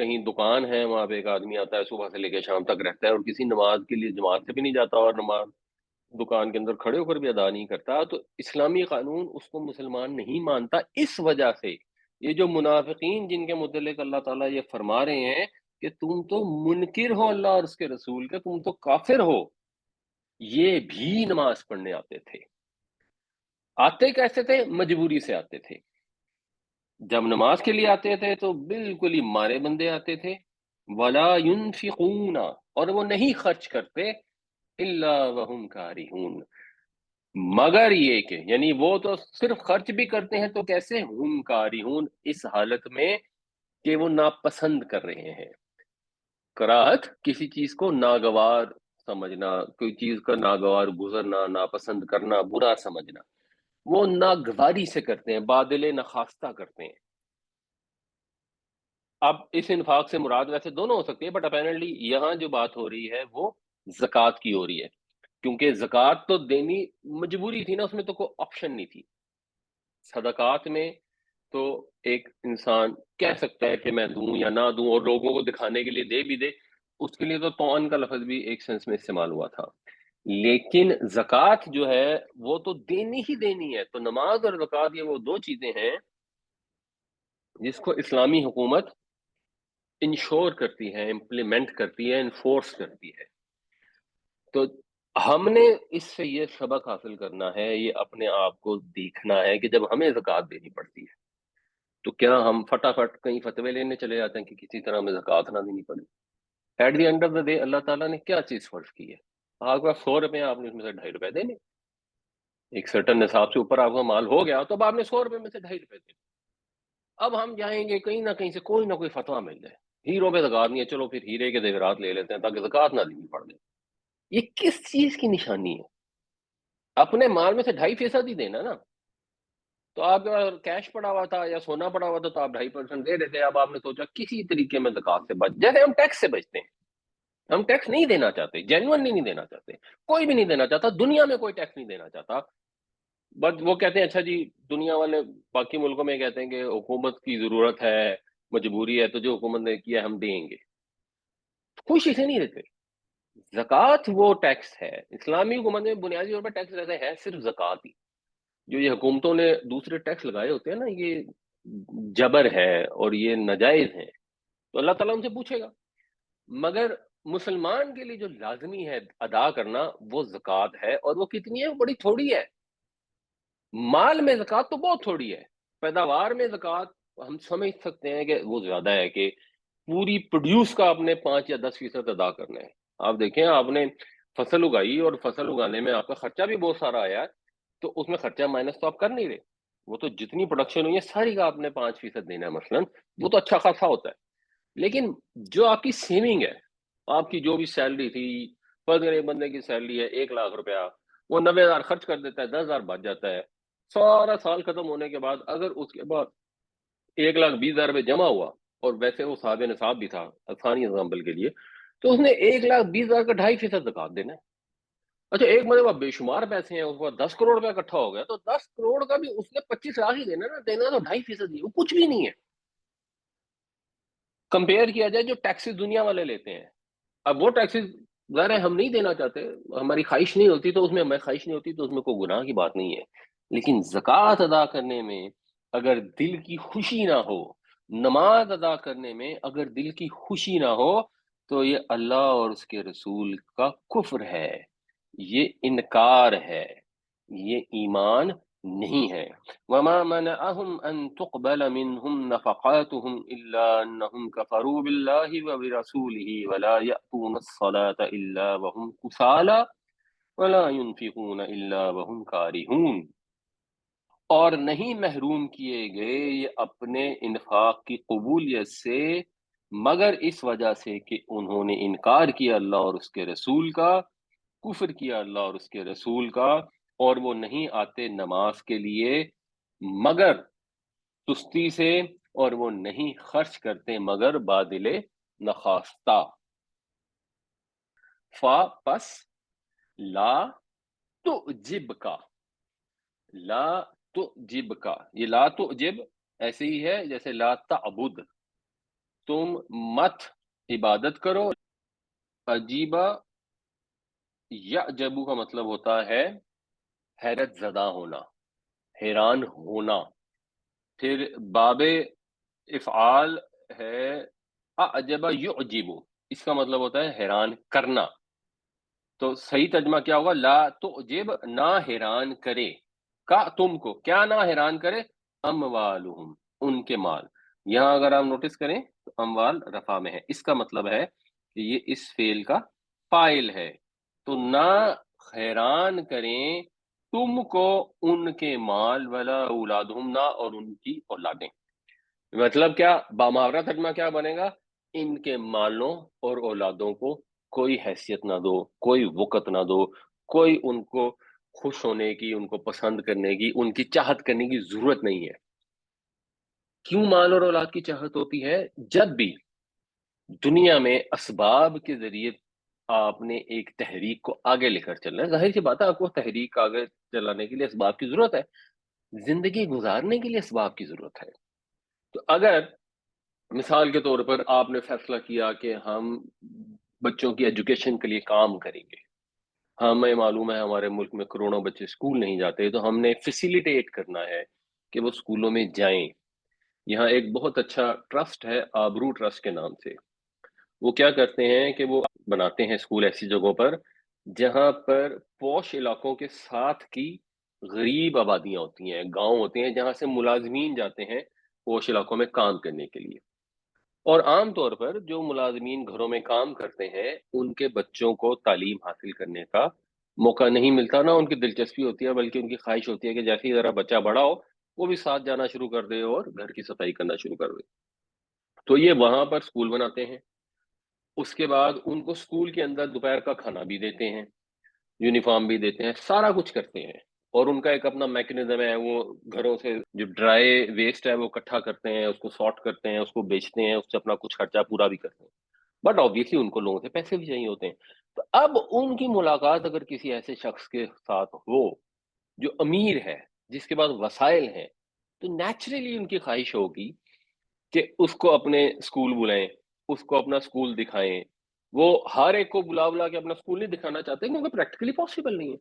کہیں دکان ہے، وہاں پہ ایک آدمی آتا ہے صبح سے لے کے شام تک رہتا ہے اور کسی نماز کے لیے جماعت سے بھی نہیں جاتا اور نماز دکان کے اندر کھڑے ہو کر بھی ادا نہیں کرتا، تو اسلامی قانون اس کو مسلمان نہیں مانتا۔ اس وجہ سے یہ جو منافقین جن کے متعلق اللہ تعالیٰ یہ فرما رہے ہیں کہ تم تو منکر ہو اللہ اور اس کے رسول کے، تم تو کافر ہو، یہ بھی نماز پڑھنے آتے تھے۔ آتے کیسے تھے؟ مجبوری سے آتے تھے۔ جب نماز کے لیے آتے تھے تو بالکل ہی مارے بندے آتے تھے۔ ولا ينفقون، اور وہ نہیں خرچ کرتے، الا وهم کارہون، مگر یہ کہ یعنی وہ تو صرف خرچ بھی کرتے ہیں تو کیسے؟ ہم کارہون، اس حالت میں کہ وہ ناپسند کر رہے ہیں۔ کراہت کسی چیز کو ناگوار سمجھنا، کوئی چیز کا ناگوار گزرنا، ناپسند کرنا، برا سمجھنا، وہ ناگواری سے کرتے ہیں، بادل نخواستہ کرتے ہیں۔ اب اس انفاق سے مراد ویسے دونوں ہو سکتی ہے، بٹ اپیرنٹلی یہاں جو بات ہو رہی ہے وہ زکوٰۃ کی ہو رہی ہے، کیونکہ زکوٰۃ تو دینی مجبوری تھی نا، اس میں تو کوئی آپشن نہیں تھی۔ صدقات میں تو ایک انسان کہہ سکتا ہے کہ میں دوں یا نہ دوں، اور لوگوں کو دکھانے کے لیے دے بھی دے، اس کے لیے تو طعن کا لفظ بھی ایک سینس میں استعمال ہوا تھا۔ لیکن زکوٰۃ جو ہے وہ تو دینی ہی دینی ہے۔ تو نماز اور زکوٰۃ یہ وہ دو چیزیں ہیں جس کو اسلامی حکومت انشور کرتی ہے، امپلیمنٹ کرتی ہے، انفورس کرتی ہے۔ تو ہم نے اس سے یہ سبق حاصل کرنا ہے، یہ اپنے آپ کو دیکھنا ہے کہ جب ہمیں زکوٰۃ دینی پڑتی ہے تو کیا ہم فٹافٹ کہیں فتوے لینے چلے جاتے ہیں کہ کسی طرح ہمیں زکوٰۃ نہ دینی پڑے؟ At the end of the day اللہ تعالیٰ نے کیا چیز فرض کی ہے؟ آپ کا 100 روپے، آپ نے اس میں سے 2.5 روپے دینے، ایک سرٹن نصاب سے اوپر آپ کا مال ہو گیا تو اب آپ نے 100 روپے میں سے 2.5 روپے دینے۔ اب ہم جائیں گے کہیں نہ کہیں سے کوئی نہ کوئی فتویٰ مل جائے، ہیرو پہ زکوٰۃ نہیں ہے، چلو پھر ہیرے کے زیورات لے لیتے ہیں تاکہ زکوٰۃ نہ دینی پڑ جائے۔ یہ کس چیز کی نشانی ہے؟ اپنے مال میں سے 2.5% ہی دینا نا۔ تو آپ کے پاس کیش پڑا ہوا تھا یا سونا پڑا ہوا تھا تو آپ 2.5% دے دیتے۔ اب آپ نے سوچا کسی طریقے میں زکوٰۃ سے بچ، جیسے ہم ٹیکس سے بچتے ہیں، ہم ٹیکس نہیں دینا چاہتے، جینوئنلی نہیں دینا چاہتے، کوئی بھی نہیں دینا چاہتا، دنیا میں کوئی ٹیکس نہیں دینا چاہتا، بٹ وہ کہتے ہیں اچھا جی، دنیا والے باقی ملکوں میں کہتے ہیں کہ حکومت کی ضرورت ہے، مجبوری ہے، تو جو حکومت نے کیا ہم دیں گے، خوشی سے نہیں دیتے۔ زکوٰۃ وہ ٹیکس ہے، اسلامی حکومت میں بنیادی طور پر ٹیکس رہتا ہے صرف زکوٰۃ ہی۔ جو یہ حکومتوں نے دوسرے ٹیکس لگائے ہوتے ہیں نا، یہ جبر ہے اور یہ ناجائز ہے، تو اللہ تعالیٰ ان سے پوچھے گا۔ مگر مسلمان کے لیے جو لازمی ہے ادا کرنا وہ زکوٰۃ ہے، اور وہ کتنی ہے؟ وہ بڑی تھوڑی ہے۔ مال میں زکوٰۃ تو بہت تھوڑی ہے، پیداوار میں زکوٰۃ ہم سمجھ سکتے ہیں کہ وہ زیادہ ہے، کہ پوری پروڈیوس کا آپ نے 5 یا 10% ادا کرنا ہے۔ آپ دیکھیں، آپ نے فصل اگائی اور فصل اگانے میں آپ کا خرچہ بھی بہت سارا آیا ہے، تو اس میں خرچہ مائنس تو آپ کر نہیں رہے، وہ تو جتنی پروڈکشن ہوئی ہے ساری کا آپ نے 5% دینا ہے مثلاً، وہ تو اچھا خاصا ہوتا ہے۔ لیکن جو آپ کی سیونگ ہے، آپ کی جو بھی سیلری تھی، فرض کریں ایک بندے کی سیلری ہے 1 لاکھ روپیہ، وہ 90,000 خرچ کر دیتا ہے، 10,000 بچ جاتا ہے، سارا سال ختم ہونے کے بعد اگر اس کے بعد 1,20,000 روپے جمع ہوا، اور ویسے وہ صاحب نصاب بھی تھا آسانی ایگزامپل کے لیے، تو اس نے 1,20,000 کا 2.5% زکوٰۃ دینا ہے۔ اچھا، ایک مرتبہ بے شمار پیسے ہیں، اس کے بعد 10 کروڑ روپے اکٹھا ہو گیا، تو 10 کروڑ کا بھی اس نے 25 لاکھ ہی دینا نا، دینا تو 2.5% ہی، وہ کچھ بھی نہیں ہے کمپیئر کیا جائے جو ٹیکسز دنیا والے لیتے ہیں۔ اب وہ ٹیکسز ظاہر ہے ہم نہیں دینا چاہتے، ہماری خواہش نہیں ہوتی، تو اس میں ہمیں خواہش نہیں ہوتی تو اس میں کوئی گناہ کی بات نہیں ہے، لیکن زکوٰۃ ادا کرنے میں اگر دل کی خوشی نہ ہو، نماز ادا کرنے میں اگر دل کی خوشی نہ ہو، تو یہ اللہ اور اس کے رسول کا کفر ہے، یہ انکار ہے، یہ ایمان نہیں ہے۔ وما منعهم ان تقبل منهم نفقاتهم الا انهم كفروا بالله وبرسوله ولا يأتون الصلاة الا وهم كسالى ولا ينفقون الا وهم كارهون، اور نہیں محروم کیے گئے یہ اپنے انفاق کی قبولیت سے مگر اس وجہ سے کہ انہوں نے انکار کیا اللہ اور اس کے رسول کا، کفر کیا اللہ اور اس کے رسول کا، اور وہ نہیں آتے نماز کے لیے مگر سستی سے، اور وہ نہیں خرچ کرتے مگر بادل نخواستہ۔ فا پس، لا تعجب کا، لا تعجب کا، یہ لا تعجب ایسے ہی ہے جیسے لا تعبد، تم مت عبادت کرو. عجیبہ یعجبو کا مطلب ہوتا ہے حیرت زدہ ہونا، حیران ہونا. پھر باب افعال ہے اعجب یعجب، اس کا مطلب ہوتا ہے حیران کرنا. تو صحیح ترجمہ کیا ہوگا؟ لا تعجب، نہ حیران کرے، کا تم کو، کیا نہ حیران کرے، اموالہم، ان کے مال. یہاں اگر آپ نوٹس کریں تو اموال رفع میں ہے، اس کا مطلب ہے کہ یہ اس فعل کا فاعل ہے. تو نہ حیران کریں تم کو ان کے مال، ولا اولادہم، نہ اور ان کی اولادیں. مطلب کیا؟ بامحاورہ ترجمہ کیا بنے گا؟ ان کے مالوں اور اولادوں کو کوئی حیثیت نہ دو، کوئی وقت نہ دو، کوئی ان کو خوش ہونے کی، ان کو پسند کرنے کی، ان کی چاہت کرنے کی ضرورت نہیں ہے. کیوں مال اور اولاد کی چاہت ہوتی ہے؟ جب بھی دنیا میں اسباب کے ذریعے آپ نے ایک تحریک کو آگے لے کر چلنا ہے، ظاہر سی بات ہے آپ کو تحریک آگے چلانے کے لیے اسباب کی ضرورت ہے، زندگی گزارنے کے لیے اسباب کی ضرورت ہے. تو اگر مثال کے طور پر آپ نے فیصلہ کیا کہ ہم بچوں کی ایجوکیشن کے لیے کام کریں گے، ہمیں معلوم ہے ہمارے ملک میں کروڑوں بچے اسکول نہیں جاتے، تو ہم نے فیسیلیٹیٹ کرنا ہے کہ وہ اسکولوں میں جائیں. یہاں ایک بہت اچھا ٹرسٹ ہے آبرو ٹرسٹ کے نام سے. وہ کیا کرتے ہیں کہ وہ بناتے ہیں اسکول ایسی جگہوں پر جہاں پر پوش علاقوں کے ساتھ کی غریب آبادیاں ہوتی ہیں، گاؤں ہوتے ہیں جہاں سے ملازمین جاتے ہیں پوش علاقوں میں کام کرنے کے لیے. اور عام طور پر جو ملازمین گھروں میں کام کرتے ہیں ان کے بچوں کو تعلیم حاصل کرنے کا موقع نہیں ملتا، نہ ان کی دلچسپی ہوتی ہے، بلکہ ان کی خواہش ہوتی ہے کہ جیسے ہی ذرا بچہ بڑا ہو وہ بھی ساتھ جانا شروع کر دے اور گھر کی صفائی کرنا شروع کر دے. تو یہ وہاں پر اسکول بناتے ہیں، اس کے بعد ان کو اسکول کے اندر دوپہر کا کھانا بھی دیتے ہیں، یونیفارم بھی دیتے ہیں، سارا کچھ کرتے ہیں. اور ان کا ایک اپنا میکنزم ہے، وہ گھروں سے جو ڈرائی ویسٹ ہے وہ اکٹھا کرتے ہیں، اس کو سارٹ کرتے ہیں، اس کو بیچتے ہیں، اس سے اپنا کچھ خرچہ پورا بھی کرتے ہیں. بٹ آبویسلی ان کو لوگوں سے پیسے بھی چاہیے ہوتے ہیں. تو اب ان کی ملاقات اگر کسی ایسے شخص کے ساتھ ہو جو امیر ہے، جس کے پاس وسائل ہیں، تو نیچرلی ان کی خواہش ہوگی کہ اس کو اپنے اسکول بلائیں، اس کو اپنا اسکول دکھائیں. وہ ہر ایک کو بلا بلا کے اپنا اسکول نہیں دکھانا چاہتے کیونکہ پریکٹیکلی پاسبل نہیں ہے.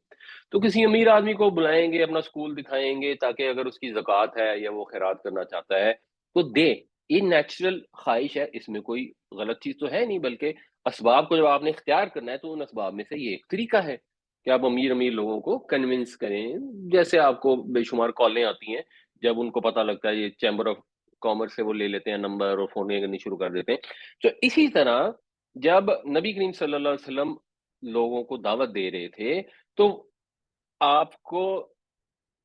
تو کسی امیر آدمی کو بلائیں گے، اپنا اسکول دکھائیں گے تاکہ اگر اس کی زکوٰۃ ہے یا وہ خیرات کرنا چاہتا ہے تو دے. یہ نیچرل خواہش ہے، اس میں کوئی غلط چیز تو ہے نہیں، بلکہ اسباب کو جب آپ نے اختیار کرنا ہے تو ان اسباب میں سے یہ ایک طریقہ ہے کہ آپ امیر امیر لوگوں کو کنونس کریں. جیسے آپ کو بے شمار کالیں آتی ہیں جب ان کو پتہ لگتا ہے یہ چیمبر آف کامرس سے وہ لے لیتے ہیں نمبر اور فون کرنی شروع کر دیتے ہیں. تو اسی طرح جب نبی کریم صلی اللہ علیہ وسلم لوگوں کو دعوت دے رہے تھے تو آپ کو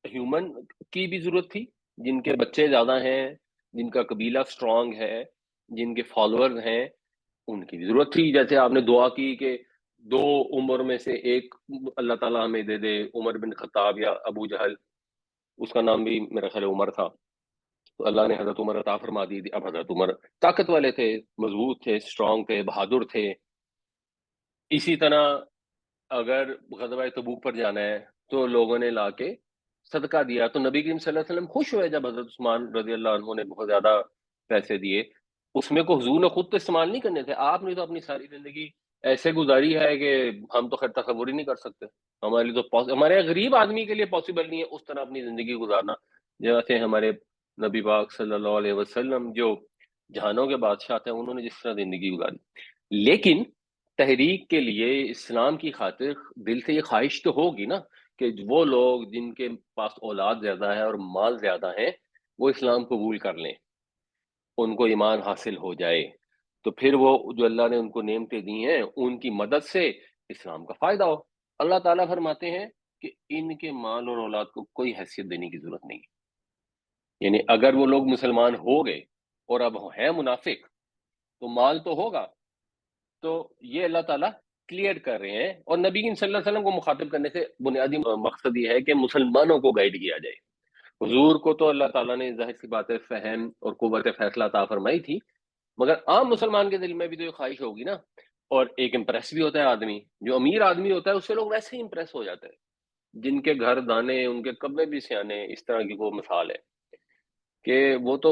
ہیومن کی بھی ضرورت تھی، جن کے بچے زیادہ ہیں، جن کا قبیلہ سٹرونگ ہے، جن کے فالوورز ہیں، ان کی بھی ضرورت تھی. جیسے آپ نے دعا کی کہ دو عمر میں سے ایک اللہ تعالیٰ ہمیں دے دے، عمر بن خطاب یا ابو جہل، اس کا نام بھی میرا خیال عمر تھا، تو اللہ نے حضرت عمر عطا فرما دی. اب حضرت عمر طاقت والے تھے، مضبوط تھے، سٹرونگ تھے، بہادر تھے. اسی طرح اگر غزوہ تبوک پر جانا ہے تو لوگوں نے لا کے صدقہ دیا، تو نبی کریم صلی اللہ علیہ وسلم خوش ہوئے جب حضرت عثمان رضی اللہ عنہ نے بہت زیادہ پیسے دیے. اس میں کو حضور نے خود تو استعمال نہیں کرنے تھے، آپ نے تو اپنی ساری زندگی ایسے گزاری ہے کہ ہم تو خیر تصور ہی نہیں کر سکتے. ہمارے لیے تو ہمارے غریب آدمی کے لیے پاسبل نہیں ہے اس طرح اپنی زندگی گزارنا جیسے ہمارے نبی پاک صلی اللہ علیہ وسلم جو جہانوں کے بادشاہ تھے انہوں نے جس طرح زندگی گزاری. لیکن تحریک کے لیے اسلام کی خاطر دل سے یہ خواہش تو ہوگی نا کہ وہ لوگ جن کے پاس اولاد زیادہ ہے اور مال زیادہ ہیں وہ اسلام قبول کر لیں، ان کو ایمان حاصل ہو جائے، تو پھر وہ جو اللہ نے ان کو نعمتیں دی ہیں ان کی مدد سے اسلام کا فائدہ ہو. اللہ تعالیٰ فرماتے ہیں کہ ان کے مال اور اولاد کو کوئی حیثیت دینے کی ضرورت نہیں. یعنی اگر وہ لوگ مسلمان ہو گئے اور اب ہیں منافق تو مال تو ہوگا. تو یہ اللہ تعالیٰ کلیئر کر رہے ہیں، اور نبی صلی اللہ علیہ وسلم کو مخاطب کرنے سے بنیادی مقصد یہ ہے کہ مسلمانوں کو گائیڈ کیا جائے. حضور کو تو اللہ تعالیٰ نے ظاہر سی بات ہے فہم اور قوت فیصلہ عطا فرمائی تھی، مگر عام مسلمان کے دل میں بھی تو یہ خواہش ہوگی نا. اور ایک امپریس بھی ہوتا ہے آدمی، جو امیر آدمی ہوتا ہے اس سے لوگ ویسے ہی امپریس ہو جاتے ہیں، جن کے گھر دانے ان کے کپڑے بھی سیانے. اس طرح کی وہ مثال ہے کہ وہ تو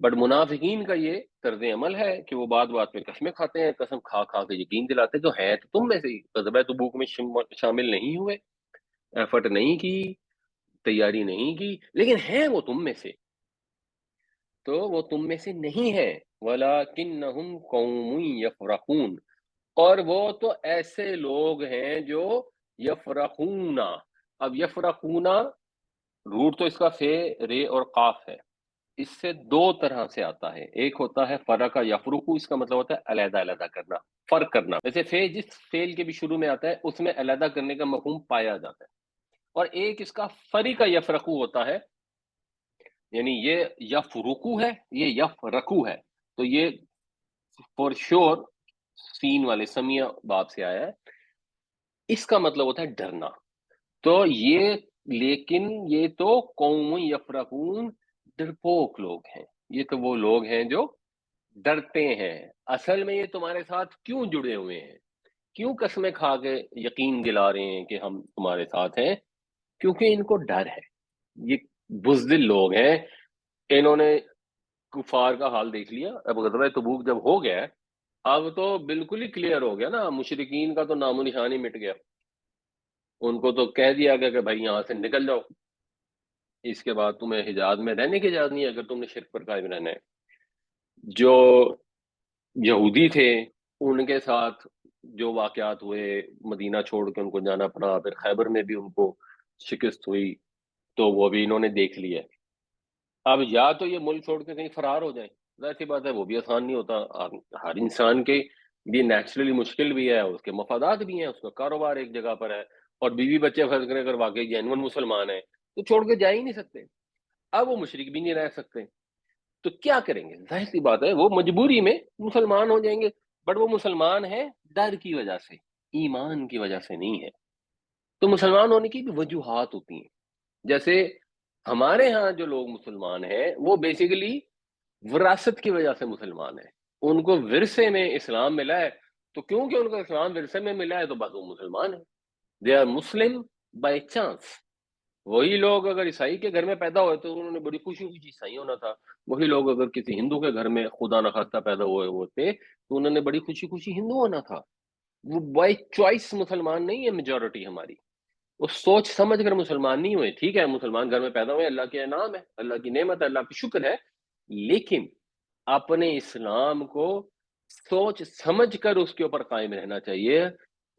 بٹ منافقین کا یہ طرز عمل ہے کہ وہ بات بات میں قسمیں کھاتے ہیں، قسم کھا کھا کے یقین دلاتے تو ہیں تو تم میں سے ہی، غزوہ تبوک میں شامل نہیں ہوئے، ایفرٹ نہیں کی، تیاری نہیں کی، لیکن ہیں وہ تم میں سے، تو وہ تم میں سے نہیں ہے، وَلَٰكِنَّهُمْ قَوْمٌ يَفْرَقُونَ، اور وہ تو ایسے لوگ ہیں جو یفرقون، اب یفرقون روٹ تو اس کا فے، رے اور قاف ہے، اس سے دو طرح سے آتا ہے، ایک ہوتا ہے فرق یفرقو، اس کا مطلب ہوتا ہے علیحدہ علیحدہ کرنا، فرق کرنا، ویسے فے جس فعل کے بھی شروع میں آتا ہے اس میں علیحدہ کرنے کا مفہوم پایا جاتا ہے، اور ایک اس کا فریق یفرقو ہوتا ہے، یعنی یہ یفرقو ہے، یہ یفرقو ہے، تو یہ فور شور سین والے سمیہ باب سے آیا ہے، اس کا مطلب ہوتا ہے ڈرنا، تو یہ، لیکن یہ تو قوم یفرقون، ڈرپوک لوگ ہیں، یہ تو وہ لوگ ہیں جو ڈرتے ہیں، اصل میں یہ تمہارے ساتھ کیوں جڑے ہوئے ہیں، کیوں قسمیں کھا کے یقین دلا رہے ہیں کہ ہم تمہارے ساتھ ہیں، کیونکہ ان کو ڈر ہے، یہ بزدل لوگ ہیں، انہوں نے کفار کا حال دیکھ لیا، اب غزوہ تبوک جب ہو گیا اب تو بالکل ہی کلیئر ہو گیا نا، مشرکین کا تو نام و نشان ہی مٹ گیا، ان کو تو کہہ دیا گیا کہ بھائی یہاں سے نکل جاؤ، اس کے بعد تمہیں حجاز میں رہنے کی اجازت نہیں ہے اگر تم نے شرک پر قائم رہنا ہے۔ جو یہودی تھے ان کے ساتھ جو واقعات ہوئے، مدینہ چھوڑ کے ان کو جانا پڑا، پھر خیبر میں بھی ان کو شکست ہوئی، تو وہ بھی انہوں نے دیکھ لیا، اب یا تو یہ ملک چھوڑ کے کہیں فرار ہو جائیں، ظاہر سی بات ہے وہ بھی آسان نہیں ہوتا، ہر انسان کے یہ نیچرلی مشکل بھی ہے، اس کے مفادات بھی ہیں، اس کا کاروبار ایک جگہ پر ہے، اور بیوی بچے فرض کریں اگر واقعی جینون مسلمان ہیں تو چھوڑ کے جا ہی نہیں سکتے، اب وہ مشرک بھی نہیں رہ سکتے، تو کیا کریں گے، ظاہر سی بات ہے وہ مجبوری میں مسلمان ہو جائیں گے، بٹ وہ مسلمان ہے ڈر کی وجہ سے، ایمان کی وجہ سے نہیں ہے، تو مسلمان ہونے کی بھی وجوہات ہوتی ہیں، جیسے ہمارے ہاں جو لوگ مسلمان ہیں وہ بیسیکلی وراثت کی وجہ سے مسلمان ہیں، ان کو ورثے میں اسلام ملا ہے، تو کیونکہ ان کو اسلام ورثے میں ملا ہے تو بس وہ مسلمان ہیں، they are Muslim by chance, وہی لوگ اگر عیسائی کے گھر میں پیدا ہوئے تو انہوں نے بڑی خوشی خوشی عیسائی ہونا تھا، وہی لوگ اگر کسی ہندو کے گھر میں خدا نخواستہ پیدا ہوئے ہوتے تو انہوں نے بڑی خوشی خوشی ہندو ہونا تھا، وہ بائی چوائس مسلمان نہیں ہے میجورٹی ہماری، وہ سوچ سمجھ کر مسلمان نہیں ہوئے، ٹھیک ہے مسلمان گھر میں پیدا ہوئے، اللہ کے انعام ہے، اللہ کی نعمت ہے، اللہ کی شکر ہے، لیکن اپنے اسلام کو سوچ سمجھ کر اس کے اوپر قائم رہنا چاہیے،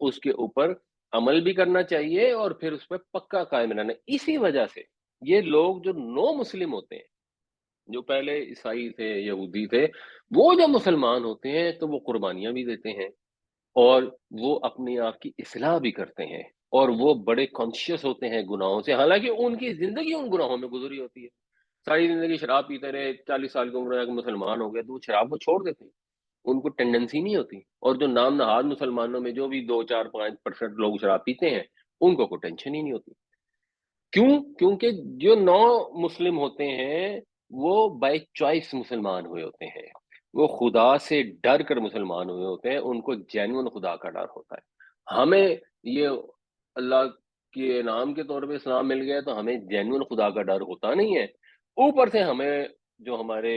اس کے اوپر عمل بھی کرنا چاہیے، اور پھر اس پہ پکا قائم رہنا، اسی وجہ سے یہ لوگ جو نو مسلم ہوتے ہیں، جو پہلے عیسائی تھے، یہودی تھے، وہ جب مسلمان ہوتے ہیں تو وہ قربانیاں بھی دیتے ہیں، اور وہ اپنے آپ کی اصلاح بھی کرتے ہیں، اور وہ بڑے کانشیس ہوتے ہیں گناہوں سے، حالانکہ ان کی زندگی ان گناہوں میں گزری ہوتی ہے، ساری زندگی شراب پیتے رہے، 40 سال کی عمر میں مسلمان ہو گئے تو وہ شراب کو چھوڑ دیتے ہیں، ان کو ٹینڈنسی نہیں ہوتی، اور جو نام نہاد مسلمانوں میں جو بھی 2 4 5% لوگ شراب پیتے ہیں ان کو کوئی ٹینشن ہی نہیں ہوتی، کیوں؟ کیونکہ جو نو مسلم ہوتے ہیں وہ بائی چوائس مسلمان ہوئے ہوتے ہیں، وہ خدا سے ڈر کر مسلمان ہوئے ہوتے ہیں، ان کو جینون خدا کا ڈر ہوتا ہے، ہمیں یہ اللہ کے انعام کے طور پہ اسلام مل گیا تو ہمیں جینون خدا کا ڈر ہوتا نہیں ہے، اوپر سے ہمیں جو ہمارے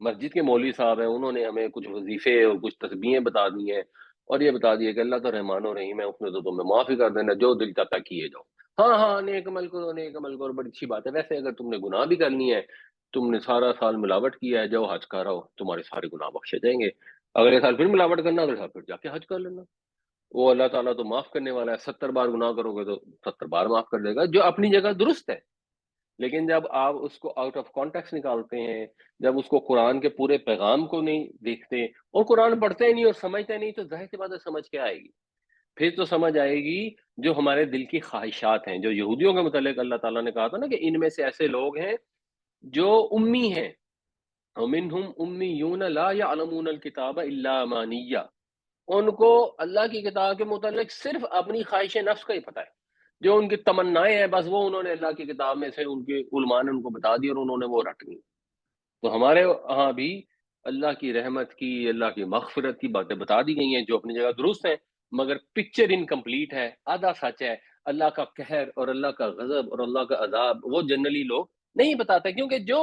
مسجد کے مولوی صاحب ہیں انہوں نے ہمیں کچھ وظیفے اور کچھ تسبیحیں بتا دی ہیں، اور یہ بتا دیا کہ اللہ تو رحمان و رحیم ہے، اس نے تو تمہیں معافی کر دینا، جو دل چاہتا کیے جاؤ، ہاں ہاں نیک عمل کرو، نیک عمل کرو، بڑی اچھی بات ہے، ویسے اگر تم نے گناہ بھی کرنی ہے، تم نے سارا سال ملاوٹ کیا ہے، جاؤ حج کر آؤ، تمہارے سارے گناہ بخشے جائیں گے، اگلے سال پھر ملاوٹ کرنا، اگلے سال پھر جا کے حج کر لینا، وہ اللہ تعالیٰ تو معاف کرنے والا ہے، 70 بار گناہ کرو گے تو 70 بار معاف کر دے گا، جو اپنی جگہ درست ہے، لیکن جب آپ اس کو آؤٹ آف کانٹیکس نکالتے ہیں، جب اس کو قرآن کے پورے پیغام کو نہیں دیکھتے، اور قرآن پڑھتے ہی نہیں اور سمجھتے نہیں، تو ظاہر سی بات ہے سمجھ کے آئے گی، پھر تو سمجھ آئے گی جو ہمارے دل کی خواہشات ہیں، جو یہودیوں کے متعلق اللہ تعالیٰ نے کہا تھا نا کہ ان میں سے ایسے لوگ ہیں جو امی ہیں، وَمِنْهُمْ أُمِّيُّونَ لَا يَعْلَمُونَ الْكِتَابَ إِلَّا أَمَانِيَّ، ان کو اللہ کی کتاب کے متعلق صرف اپنی خواہش نفس کا ہی پتہ ہے، جو ان کی تمنائیں ہیں بس وہ انہوں نے اللہ کی کتاب میں سے ان کے علماء نے ان کو بتا دی اور انہوں نے وہ رٹ لی، تو ہمارے ہاں بھی اللہ کی رحمت کی، اللہ کی مغفرت کی باتیں بتا دی گئی ہیں جو اپنی جگہ درست ہیں، مگر پکچر انکمپلیٹ ہے، آدھا سچ ہے، اللہ کا قہر اور اللہ کا غضب اور اللہ کا عذاب وہ جنرلی لوگ نہیں بتاتے، کیونکہ جو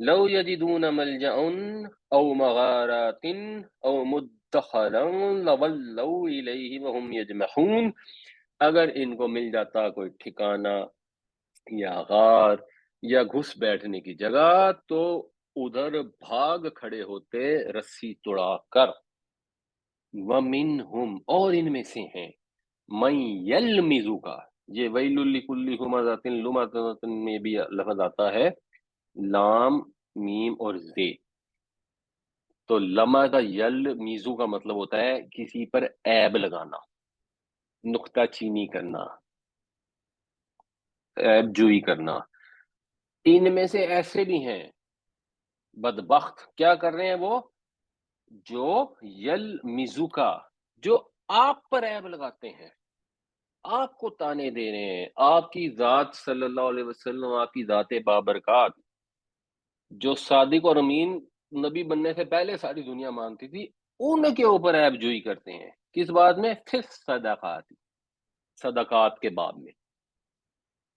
لو یجدون ملجأ او مغارات او مدخلا لولوا الیہ وهم یجمحون، اگر ان کو مل جاتا کوئی ٹھکانہ یا غار یا گھس بیٹھنے کی جگہ تو ادھر بھاگ کھڑے ہوتے رسی توڑا کر۔ وَمِنْهُمْ، اور ان میں سے ہیں، مَن يَلْمِزُكَ، یہ وَيْلٌ لِكُلِّ ہُمَزَةٍ لُمَزَةٍ میں بھی لفظ آتا ہے لام میم اور زے۔ تو لما کا یل میزو کا مطلب ہوتا ہے کسی پر عیب لگانا، نکتہ چینی کرنا، عیب جوئی کرنا۔ ان میں سے ایسے بھی ہیں بدبخت، کیا کر رہے ہیں وہ؟ جو یل میزو کا، جو آپ پر عیب لگاتے ہیں، آپ کو تانے دے رہے ہیں، آپ کی ذات صلی اللہ علیہ وسلم، آپ کی ذات بابرکات جو صادق اور امین نبی بننے سے پہلے ساری دنیا مانتی تھی، ان کے اوپر عیب جوئی کرتے ہیں۔ کس بات میں؟ پھر صدقات کے باب میں۔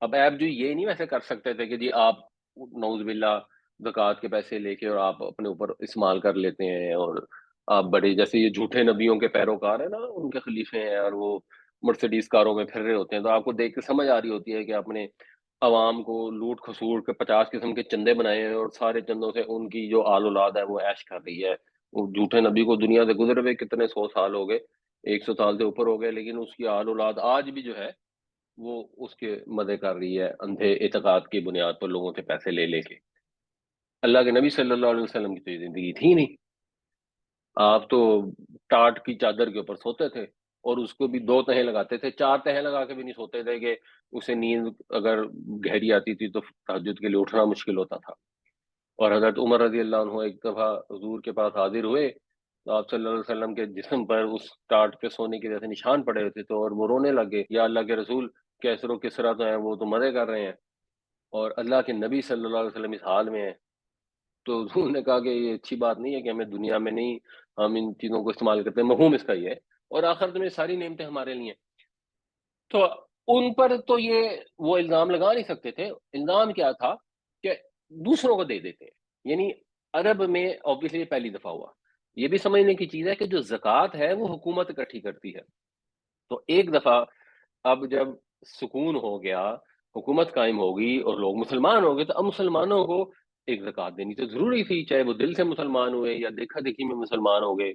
اب عیب جوئی یہ نہیں ویسے کر سکتے تھے کہ جی آپ نعوذ باللہ زکوٰۃ کے پیسے لے کے اور آپ اپنے اوپر استعمال کر لیتے ہیں، اور آپ بڑے جیسے یہ جھوٹے نبیوں کے پیروکار ہیں نا، ان کے خلیفے ہیں اور وہ مرسڈیز کاروں میں پھر رہے ہوتے ہیں، تو آپ کو دیکھ کے سمجھ آ رہی ہوتی ہے کہ اپنے عوام کو لوٹ کھسوٹ کے 50 قسم کے چندے بنائے ہیں، اور سارے چندوں سے ان کی جو آل اولاد ہے وہ عیش کر رہی ہے۔ وہ جھوٹے نبی کو دنیا سے گزرے ہوئے کتنے 100 سال ہو گئے، 100 سال سے اوپر ہو گئے، لیکن اس کی آل اولاد آج بھی جو ہے وہ اس کے مزے کر رہی ہے، اندھے اعتقاد کی بنیاد پر لوگوں سے پیسے لے لے کے۔ اللہ کے نبی صلی اللہ علیہ وسلم کی تو یہ زندگی تھی نہیں۔ آپ تو ٹاٹ کی چادر کے اوپر سوتے تھے، اور اس کو بھی 2 تہیں لگاتے تھے، 4 تہیں لگا کے بھی نہیں سوتے تھے کہ اسے نیند اگر گہری آتی تھی تو تہجد کے لیے اٹھنا مشکل ہوتا تھا۔ اور حضرت عمر رضی اللہ عنہ ایک دفعہ حضور کے پاس حاضر ہوئے تو آپ صلی اللہ علیہ وسلم کے جسم پر اس ٹاٹ کے سونے کے جیسے نشان پڑے ہوئے تھے، تو اور وہ رونے لگے، یا اللہ کے رسول، کیسر و کسرا تو ہیں، وہ تو مزے کر رہے ہیں اور اللہ کے نبی صلی اللہ علیہ وسلم اس حال میں ہیں۔ تو حضور نے کہا کہ یہ اچھی بات نہیں ہے کہ ہمیں دنیا میں نہیں، ہم ان چیزوں کو استعمال کرتے ہیں، مفہوم اس کا یہ ہے، اور آخرت میں ساری نعمتیں ہمارے لیے ہیں۔ تو ان پر تو یہ وہ الزام لگا نہیں سکتے تھے۔ الزام کیا تھا کہ دوسروں کو دے دیتے ہیں، یعنی عرب میں obviously یہ پہلی دفعہ ہوا۔ یہ بھی سمجھنے کی چیز ہے کہ جو زکوٰۃ ہے وہ حکومت اکٹھی کرتی ہے، تو ایک دفعہ اب جب سکون ہو گیا، حکومت قائم ہوگی اور لوگ مسلمان ہو گئے، تو اب مسلمانوں کو ایک زکوٰۃ دینی تو ضروری تھی، چاہے وہ دل سے مسلمان ہوئے یا دیکھا دیکھی میں مسلمان ہو گئے۔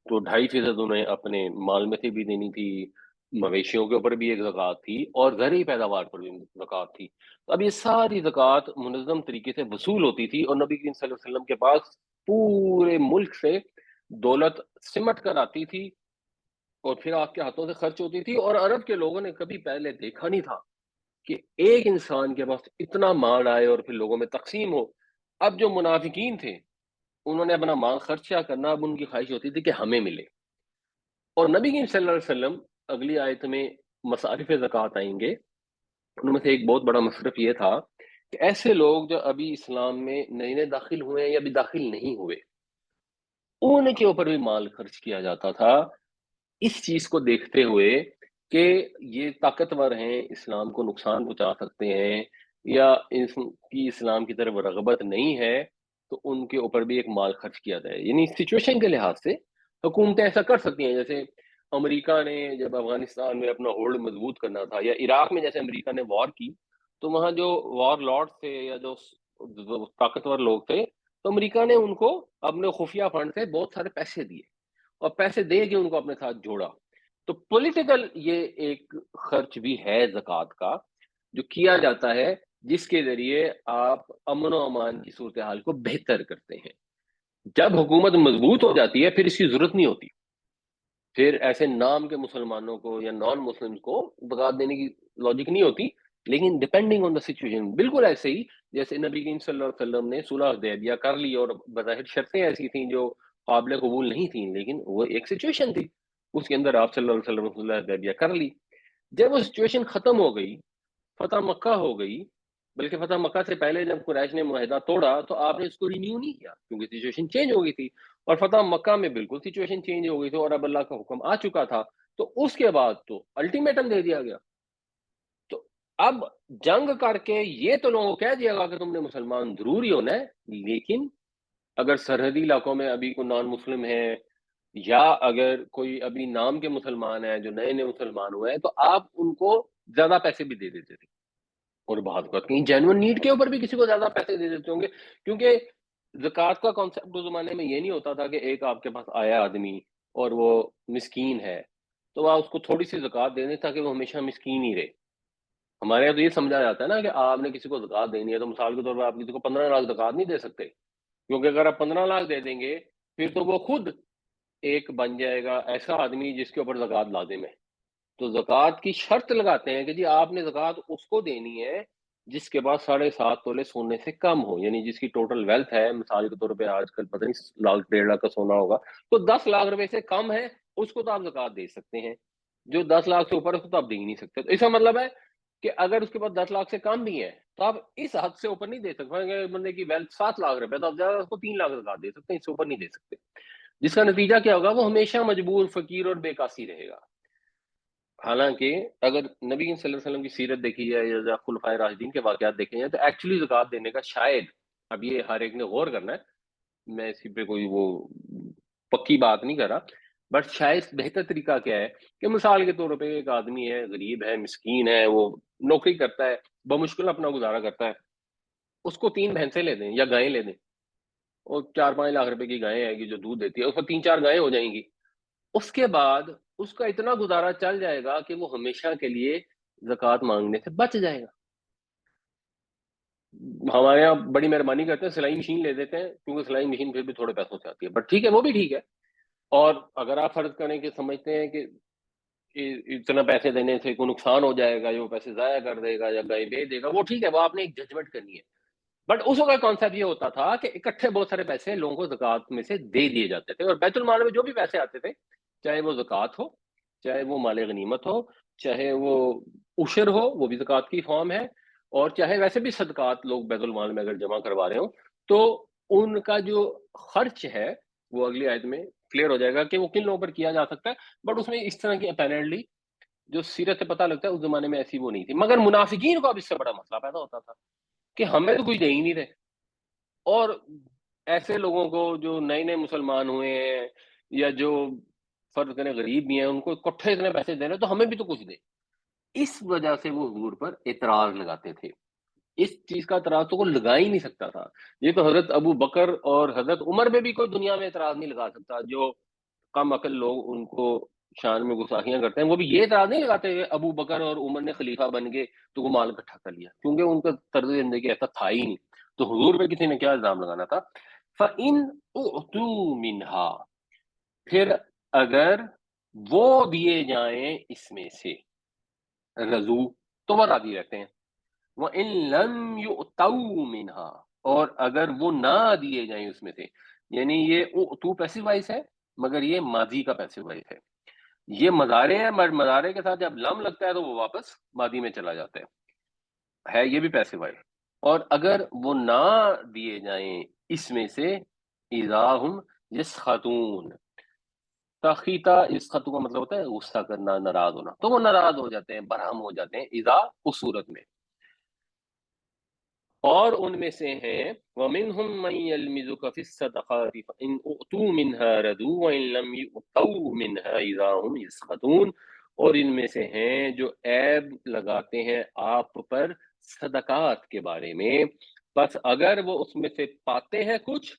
تو 2.5% انہیں اپنے مال میں سے بھی دینی تھی، مویشیوں کے اوپر بھی ایک زکوٰۃ تھی، اور زرعی پیداوار پر بھی زکوٰۃ تھی۔ تو اب یہ ساری زکوٰۃ منظم طریقے سے وصول ہوتی تھی، اور نبی کریم صلی اللہ علیہ وسلم کے پاس پورے ملک سے دولت سمٹ کر آتی تھی اور پھر آپ کے ہاتھوں سے خرچ ہوتی تھی، اور عرب کے لوگوں نے کبھی پہلے دیکھا نہیں تھا کہ ایک انسان کے پاس اتنا مال آئے اور پھر لوگوں میں تقسیم ہو۔ اب جو منافقین تھے انہوں نے اپنا مال خرچ کیا کرنا، اب ان کی خواہش ہوتی تھی کہ ہمیں ملے۔ اور نبی کریم صلی اللہ علیہ وسلم اگلی آیت میں مصارف زکوٰۃ آئیں گے، ان میں سے ایک بہت بڑا مصرف یہ تھا کہ ایسے لوگ جو ابھی اسلام میں نئے نئے داخل ہوئے ہیں یا ابھی داخل نہیں ہوئے، ان کے اوپر بھی مال خرچ کیا جاتا تھا، اس چیز کو دیکھتے ہوئے کہ یہ طاقتور ہیں، اسلام کو نقصان پہنچا سکتے ہیں، یا اس کی اسلام کی طرف رغبت نہیں ہے، تو ان کے اوپر بھی ایک مال خرچ کیا جائے۔ یعنی سچویشن کے لحاظ سے حکومتیں ایسا کر سکتی ہیں، جیسے امریکہ نے جب افغانستان میں اپنا ہولڈ مضبوط کرنا تھا، یا عراق میں جیسے امریکہ نے وار کی، تو وہاں جو وار لارڈ تھے یا جو طاقتور لوگ تھے، تو امریکہ نے ان کو اپنے خفیہ فنڈ سے بہت سارے پیسے دیے، اور پیسے دے کے ان کو اپنے ساتھ جوڑا۔ تو پولیٹیکل یہ ایک خرچ بھی ہے زکوٰۃ کا، جو کیا جاتا ہے، جس کے ذریعے آپ امن و امان کی صورتحال کو بہتر کرتے ہیں۔ جب حکومت مضبوط ہو جاتی ہے پھر اس کی ضرورت نہیں ہوتی، پھر ایسے نام کے مسلمانوں کو یا نان مسلم کو زکوٰۃ دینے کی لاجک نہیں ہوتی، لیکن ڈپینڈنگ آن دا سچویشن، بالکل ایسے ہی جیسے نبی کریم صلی اللہ علیہ وسلم نے صلح حدیبیہ کر لی، اور بظاہر شرطیں ایسی تھیں جو قابل قبول نہیں تھیں، لیکن وہ ایک سچویشن تھی، اس کے اندر آپ صلی اللہ علیہ وسلم نے صلح حدیبیہ کر لی۔ جب وہ سچویشن ختم ہو گئی، فتح مکہ ہو گئی، بلکہ فتح مکہ سے پہلے جب قریش نے معاہدہ توڑا تو آپ نے اس کو رینیو نہیں کیا، کیونکہ سچویشن چینج ہو گئی تھی، اور فتح مکہ میں بالکل سچویشن چینج ہو گئی تھی، اور اب اللہ کا حکم آ چکا تھا، تو اس کے بعد تو الٹیمیٹم دے دیا گیا۔ تو اب جنگ کر کے یہ تو لوگوں کو کہہ دیا گا کہ تم نے مسلمان ضروری ہونا ہے، لیکن اگر سرحدی علاقوں میں ابھی کوئی نان مسلم ہے، یا اگر کوئی ابھی نام کے مسلمان ہیں جو نئے نئے مسلمان ہوئے ہیں، تو آپ ان کو زیادہ پیسے بھی دے دیتے تھے، اور بہت وقت کہیں جینون نیڈ کے اوپر بھی کسی کو زیادہ پیسے دے دیتے ہوں گے، کیونکہ زکوٰۃ کا کانسیپٹ اس زمانے میں یہ نہیں ہوتا تھا کہ ایک آپ کے پاس آیا آدمی اور وہ مسکین ہے تو آپ اس کو تھوڑی سی زکوٰۃ دے دیں تاکہ وہ ہمیشہ مسکین ہی رہے۔ ہمارے یہاں تو یہ سمجھا جاتا ہے نا کہ آپ نے کسی کو زکوٰۃ دینی ہے تو مثال کے طور پر آپ کسی کو 15 لاکھ زکوٰۃ نہیں دے سکتے، کیونکہ اگر آپ 15 لاکھ دے دیں گے پھر تو وہ خود ایک بن جائے گا ایسا آدمی جس کے اوپر زکوٰۃ لازم ہے۔ تو زکوٰۃ کی شرط لگاتے ہیں کہ جی آپ نے زکوٰۃ اس کو دینی ہے جس کے پاس 7.5 تولے سونے سے کم ہو، یعنی جس کی ٹوٹل ویلتھ ہے مثال کے طور پہ آج کل پتہ نہیں لاکھ 1.5 لاکھ کا سونا ہوگا، تو 10 لاکھ روپے سے کم ہے اس کو تو آپ زکوٰۃ دے سکتے ہیں، جو 10 لاکھ سے اوپر ہے اس کو تو آپ دے ہی نہیں سکتے۔ تو اس کا مطلب ہے کہ اگر اس کے پاس 10 لاکھ سے کم بھی ہے تو آپ اس حد سے اوپر نہیں دے سکتے۔ اگر بندے کی ویلتھ 7 لاکھ روپے تو آپ زیادہ اس کو 3 لاکھ زکوٰۃ دے سکتے ہیں، اس سے اوپر نہیں دے سکتے، جس کا نتیجہ کیا ہوگا، وہ ہمیشہ مجبور، فقیر اور بے کاسی رہے گا۔ حالانکہ اگر نبی صلی اللہ علیہ وسلم کی سیرت دیکھی جائے یا خلفائے راشدین کے واقعات دیکھے جائیں تو ایکچولی زکوٰۃ دینے کا شاید، اب یہ ہر ایک نے غور کرنا ہے، میں اسی پہ کوئی وہ پکی بات نہیں کر رہا، بٹ شاید بہتر طریقہ کیا ہے کہ مثال کے طور پہ ایک آدمی ہے، غریب ہے، مسکین ہے، وہ نوکری کرتا ہے، بمشکل اپنا گزارا کرتا ہے، اس کو 3 بھینسیں لے دیں یا گائیں لے دیں، اور 4-5 لاکھ روپے کی گائیں آئے گی جو دودھ دیتی ہے، اس کو 3-4 گائیں ہو جائیں گی، اس کے بعد اس کا اتنا گزارا چل جائے گا کہ وہ ہمیشہ کے لیے زکوٰۃ مانگنے سے بچ جائے گا۔ ہمارے یہاں بڑی مہربانی کرتے ہیں، سلائی مشین لے دیتے ہیں، کیونکہ سلائی مشین پھر بھی تھوڑے پیسوں سے آتی ہے، بٹ ٹھیک ہے، وہ بھی ٹھیک ہے۔ اور اگر آپ فرض کریں کہ سمجھتے ہیں کہ اتنا پیسے دینے سے کوئی نقصان ہو جائے گا یا وہ پیسے ضائع کر دے گا یا گائے بیچ دے گا، وہ ٹھیک ہے، وہ آپ نے ایک ججمنٹ کرنی ہے، بٹ اس وقت کانسیپٹ یہ ہوتا تھا کہ اکٹھے بہت سارے پیسے لوگوں کو زکوٰۃ میں سے دے دیے جاتے تھے، اور بیت المال میں جو بھی پیسے آتے تھے، چاہے وہ زکوٰۃ ہو، چاہے وہ مال غنیمت ہو، چاہے وہ عشر ہو، وہ بھی زکوٰۃ کی فارم ہے، اور چاہے ویسے بھی صدقات لوگ بیت المال میں اگر جمع کروا رہے ہوں، تو ان کا جو خرچ ہے وہ اگلی آیت میں کلیئر ہو جائے گا کہ وہ کن لوگوں پر کیا جا سکتا ہے، بٹ اس میں اس طرح کی اپیرنٹلی جو سیرت سے پتہ لگتا ہے اس زمانے میں ایسی وہ نہیں تھی، مگر منافقین کو اب اس سے بڑا مسئلہ پیدا ہوتا تھا کہ ہمیں تو کچھ دے ہی نہیں رہے، اور ایسے لوگوں کو جو نئے نئے مسلمان ہوئے ہیں یا جو فرض کریں غریب بھی ہیں، ان کو اکٹھے اتنے پیسے دے رہے تو ہمیں بھی تو کچھ دے۔ اس وجہ سے وہ حضور پر اعتراض لگاتے تھے، اس چیز کا اعتراض تو کوئی لگا ہی نہیں سکتا تھا، یہ تو حضرت ابو بکر اور حضرت عمر میں بھی کوئی دنیا میں اعتراض نہیں لگا سکتا، جو کم عقل لوگ ان کو شان میں گستاخیاں کرتے ہیں، وہ بھی یہ اعتراض نہیں لگاتے کہ ابو بکر اور عمر نے خلیفہ بن کے تو وہ مال اکٹھا کر لیا، کیونکہ ان کا طرز زندگی ایسا تھا ہی نہیں، تو حضور پہ کسی نے کیا الزام لگانا تھا۔ فَإِنْ أُعْتُوا مِنْهَا، پھر اگر وہ دیے جائیں اس میں سے، رضو تو وہ راضی رہتے ہیں، وَإِن لَمْ يُؤْتَوْا مِنْهَا، اور اگر وہ نہ دیے جائیں اس میں سے، یعنی یہ تو پیسو وائس ہے مگر یہ ماضی کا پیسو وائس ہے، یہ مضارع ہے مگر مضارع کے ساتھ جب لم لگتا ہے تو وہ واپس ماضی میں چلا جاتا ہے یہ بھی پیسو وائس، اور اگر وہ نہ دیے جائیں اس میں سے، اذا ہم یسخطون، تخیتا اس خطو کا مطلب ہوتا ہے غصہ کرنا، ناراض ہونا، تو وہ ناراض ہو جاتے ہیں، برہم ہو جاتے ہیں، اذا اس صورت میں، اور ان میں سے ہیں وَمِنْهُمْ مَنْ يَلْمِزُكَ فِي الصَّدَقَاتِ فَإِنْ أُعْطُوا مِنْهَا رَضُوا وَإِنْ لَمْ يُؤْتَوْا مِنْهَا إِذَا هُمْ يَسْخَطُونَ، اور ان میں سے ہیں جو عیب لگاتے ہیں آپ پر صدقات کے بارے میں، بس اگر وہ اس میں سے پاتے ہیں کچھ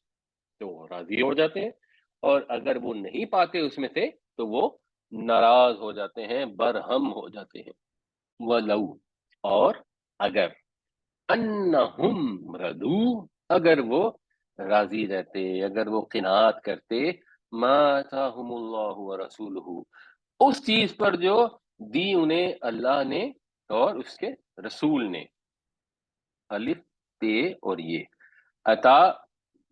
تو وہ راضی ہو جاتے ہیں، اور اگر وہ نہیں پاتے اس میں سے تو وہ ناراض ہو جاتے ہیں، برہم ہو جاتے ہیں۔ وَلَوْ، اور اگر، انہم ردو، اگر وہ راضی رہتے، اگر وہ قناعت کرتے، ما آتاہم اللہ ورسولہ، اس چیز پر جو دی انہیں اللہ نے اور اس کے رسول نے، الف تے اور یہ، عطا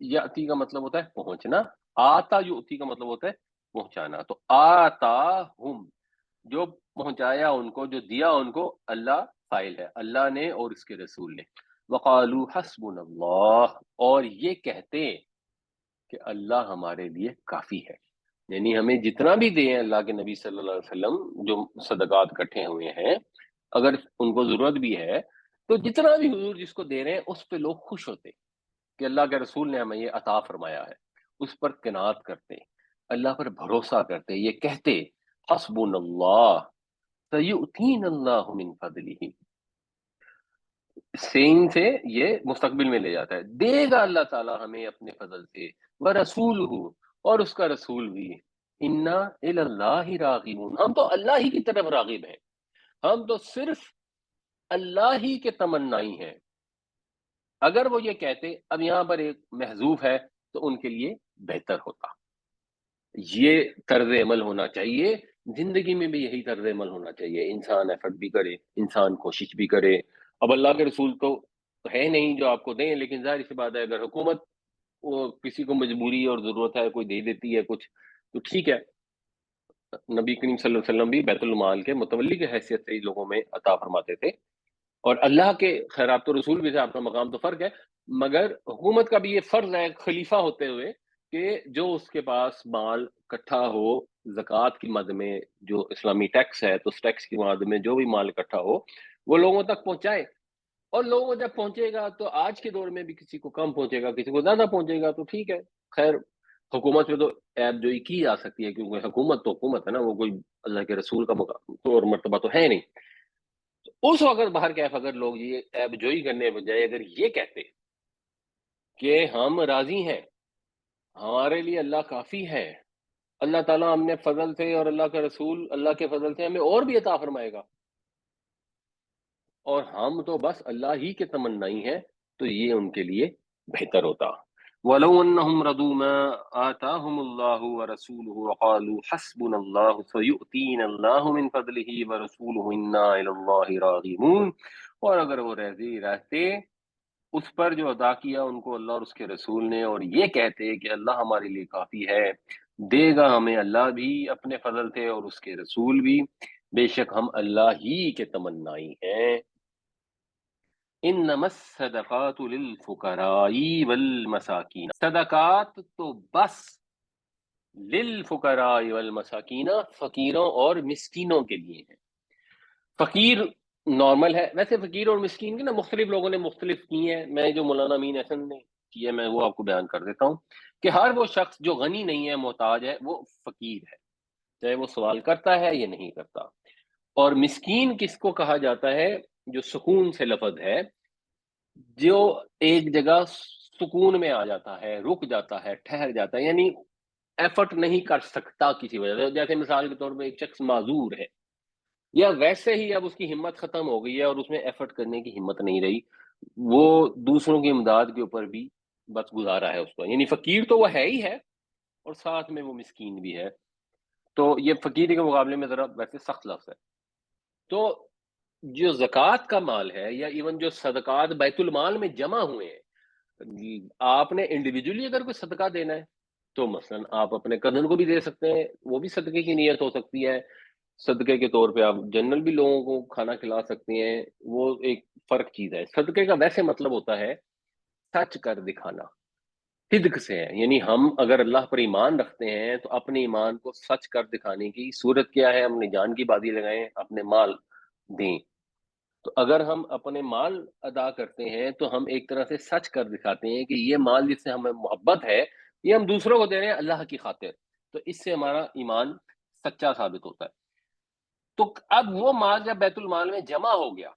یاتی کا مطلب ہوتا ہے پہنچنا، آتا یؤتی کا مطلب ہوتا ہے پہنچانا، تو آتا ہم، جو پہنچایا ان کو، جو دیا ان کو، اللہ فائل ہے، اللہ نے اور اس کے رسول نے، وقالو حسبنا اللہ، اور یہ کہتے کہ اللہ ہمارے لیے کافی ہے، یعنی ہمیں جتنا بھی دے ہیں اللہ کے نبی صلی اللہ علیہ وسلم جو صدقات اکٹھے ہوئے ہیں، اگر ان کو ضرورت بھی ہے تو جتنا بھی حضور جس کو دے رہے ہیں اس پہ لوگ خوش ہوتے کہ اللہ کے رسول نے ہمیں یہ عطا فرمایا ہے، اس پر قناعت کرتے، اللہ پر بھروسہ کرتے، یہ کہتے حسبنا اللہ سیؤتینا اللہ من فضلہ، سین سے یہ مستقبل میں لے جاتا ہے، دے گا اللہ تعالیٰ ہمیں اپنے فضل سے، ورسولہ، اور اس کا رسول بھی، انا الی اللہ راغبون، ہم تو اللہ ہی کی طرف راغب ہیں، ہم تو صرف اللہ ہی کے تمنائی ہیں۔ اگر وہ یہ کہتے، اب یہاں پر ایک محذوف ہے تو ان کے لیے بہتر ہوتا، یہ طرز عمل ہونا چاہیے، زندگی میں بھی یہی طرز عمل ہونا چاہیے، انسان ایفرٹ بھی کرے، انسان کوشش بھی کرے۔ اب اللہ کے رسول تو ہے نہیں جو آپ کو دیں، لیکن ظاہر سی بات ہے اگر حکومت وہ کسی کو مجبوری اور ضرورت ہے کوئی دے دیتی ہے کچھ تو ٹھیک ہے، نبی کریم صلی اللہ علیہ وسلم بھی بیت المال کے متولی کی حیثیت سے ہی لوگوں میں عطا فرماتے تھے، اور اللہ کے خیر آپ تو رسول بھی تھے، آپ کا مقام تو فرق ہے، مگر حکومت کا بھی یہ فرض ہے خلیفہ ہوتے ہوئے کہ جو اس کے پاس مال اکٹھا ہو زکوٰۃ کی مد میں، جو اسلامی ٹیکس ہے تو اس ٹیکس کی مد میں جو بھی مال اکٹھا ہو وہ لوگوں تک پہنچائے، اور لوگوں جب پہنچے گا تو آج کے دور میں بھی کسی کو کم پہنچے گا کسی کو زیادہ پہنچے گا تو ٹھیک ہے، خیر حکومت میں تو ایپ جوئی کی جا سکتی ہے کیونکہ حکومت تو حکومت ہے نا، وہ کوئی اللہ کے رسول کا مقام اور مرتبہ تو ہے نہیں۔ اس وقت باہر کیف اگر لوگ یہ ایب جوئی کرنے بجائے اگر یہ کہتے کہ ہم راضی ہیں، ہمارے لیے اللہ کافی ہے، اللہ تعالیٰ ہم نے فضل سے اور اللہ کا رسول اللہ کے فضل سے ہمیں اور بھی عطا فرمائے گا، اور ہم تو بس اللہ ہی کے تمنائی ہیں، تو یہ ان کے لیے بہتر ہوتا۔ وَلَوْ أَنَّهُمْ رَضُوا مَا آتَاهُمُ اللَّهُ وَرَسُولُهُ وَقَالُوا حَسْبُنَا اللَّهُ سَيُؤْتِينَا اللَّهُ مِنْ فَضْلِهِ وَرَسُولُهُ إِنَّا إِلَى اللَّهِ رَاغِبُونَ، اور اگر وہ راضی رہتے اس پر جو عطا کیا ان کو اللہ اور اس کے رسول نے، اور یہ کہتے کہ اللہ ہمارے لیے کافی ہے، دے گا ہمیں اللہ بھی اپنے فضل سے اور اس کے رسول بھی، بے شک ہم اللہ ہی کے تمنائی ہیں۔ انما الصدقات للفقراء والمساکین، صدقات تو بس للفقراء والمساکین، فقیروں اور مسکینوں کے لیے ہیں۔ فقیر نارمل ہے، ویسے فقیر اور مسکین کی نا مختلف لوگوں نے مختلف کی ہیں، میں جو مولانا امین احسن نے کی ہے میں وہ آپ کو بیان کر دیتا ہوں کہ ہر وہ شخص جو غنی نہیں ہے محتاج ہے وہ فقیر ہے، چاہے وہ سوال کرتا ہے یا نہیں کرتا۔ اور مسکین کس کو کہا جاتا ہے؟ جو سکون سے لفظ ہے، جو ایک جگہ سکون میں آ جاتا ہے، رک جاتا ہے، ٹھہر جاتا ہے، یعنی ایفرٹ نہیں کر سکتا کسی وجہ سے، جیسے مثال کے طور پہ ایک شخص معذور ہے یا ویسے ہی اب اس کی ہمت ختم ہو گئی ہے اور اس میں ایفرٹ کرنے کی ہمت نہیں رہی، وہ دوسروں کی امداد کے اوپر بھی بس گزارا ہے اس کو، یعنی فقیر تو وہ ہے ہی ہے اور ساتھ میں وہ مسکین بھی ہے، تو یہ فقیر کے مقابلے میں ذرا ویسے سخت لفظ ہے۔ تو جو زکوٰۃ کا مال ہے یا ایون جو صدقات بیت المال میں جمع ہوئے ہیں، آپ نے انڈیویجولی اگر کوئی صدقہ دینا ہے تو مثلا آپ اپنے کزن کو بھی دے سکتے ہیں، وہ بھی صدقے کی نیت ہو سکتی ہے، صدقے کے طور پہ آپ جنرل بھی لوگوں کو کھانا کھلا سکتے ہیں، وہ ایک فرق چیز ہے۔ صدقے کا ویسے مطلب ہوتا ہے سچ کر دکھانا، صدق سے ہے، یعنی ہم اگر اللہ پر ایمان رکھتے ہیں تو اپنے ایمان کو سچ کر دکھانے کی صورت کیا ہے؟ اپنی جان کی بازی لگائیں، اپنے مال دیں۔ تو اگر ہم اپنے مال ادا کرتے ہیں تو ہم ایک طرح سے سچ کر دکھاتے ہیں کہ یہ مال جس سے ہمیں محبت ہے یہ ہم دوسروں کو دے رہے ہیں اللہ کی خاطر، تو اس سے ہمارا ایمان سچا ثابت ہوتا ہے۔ تو اب وہ مال جب بیت المال میں جمع ہو گیا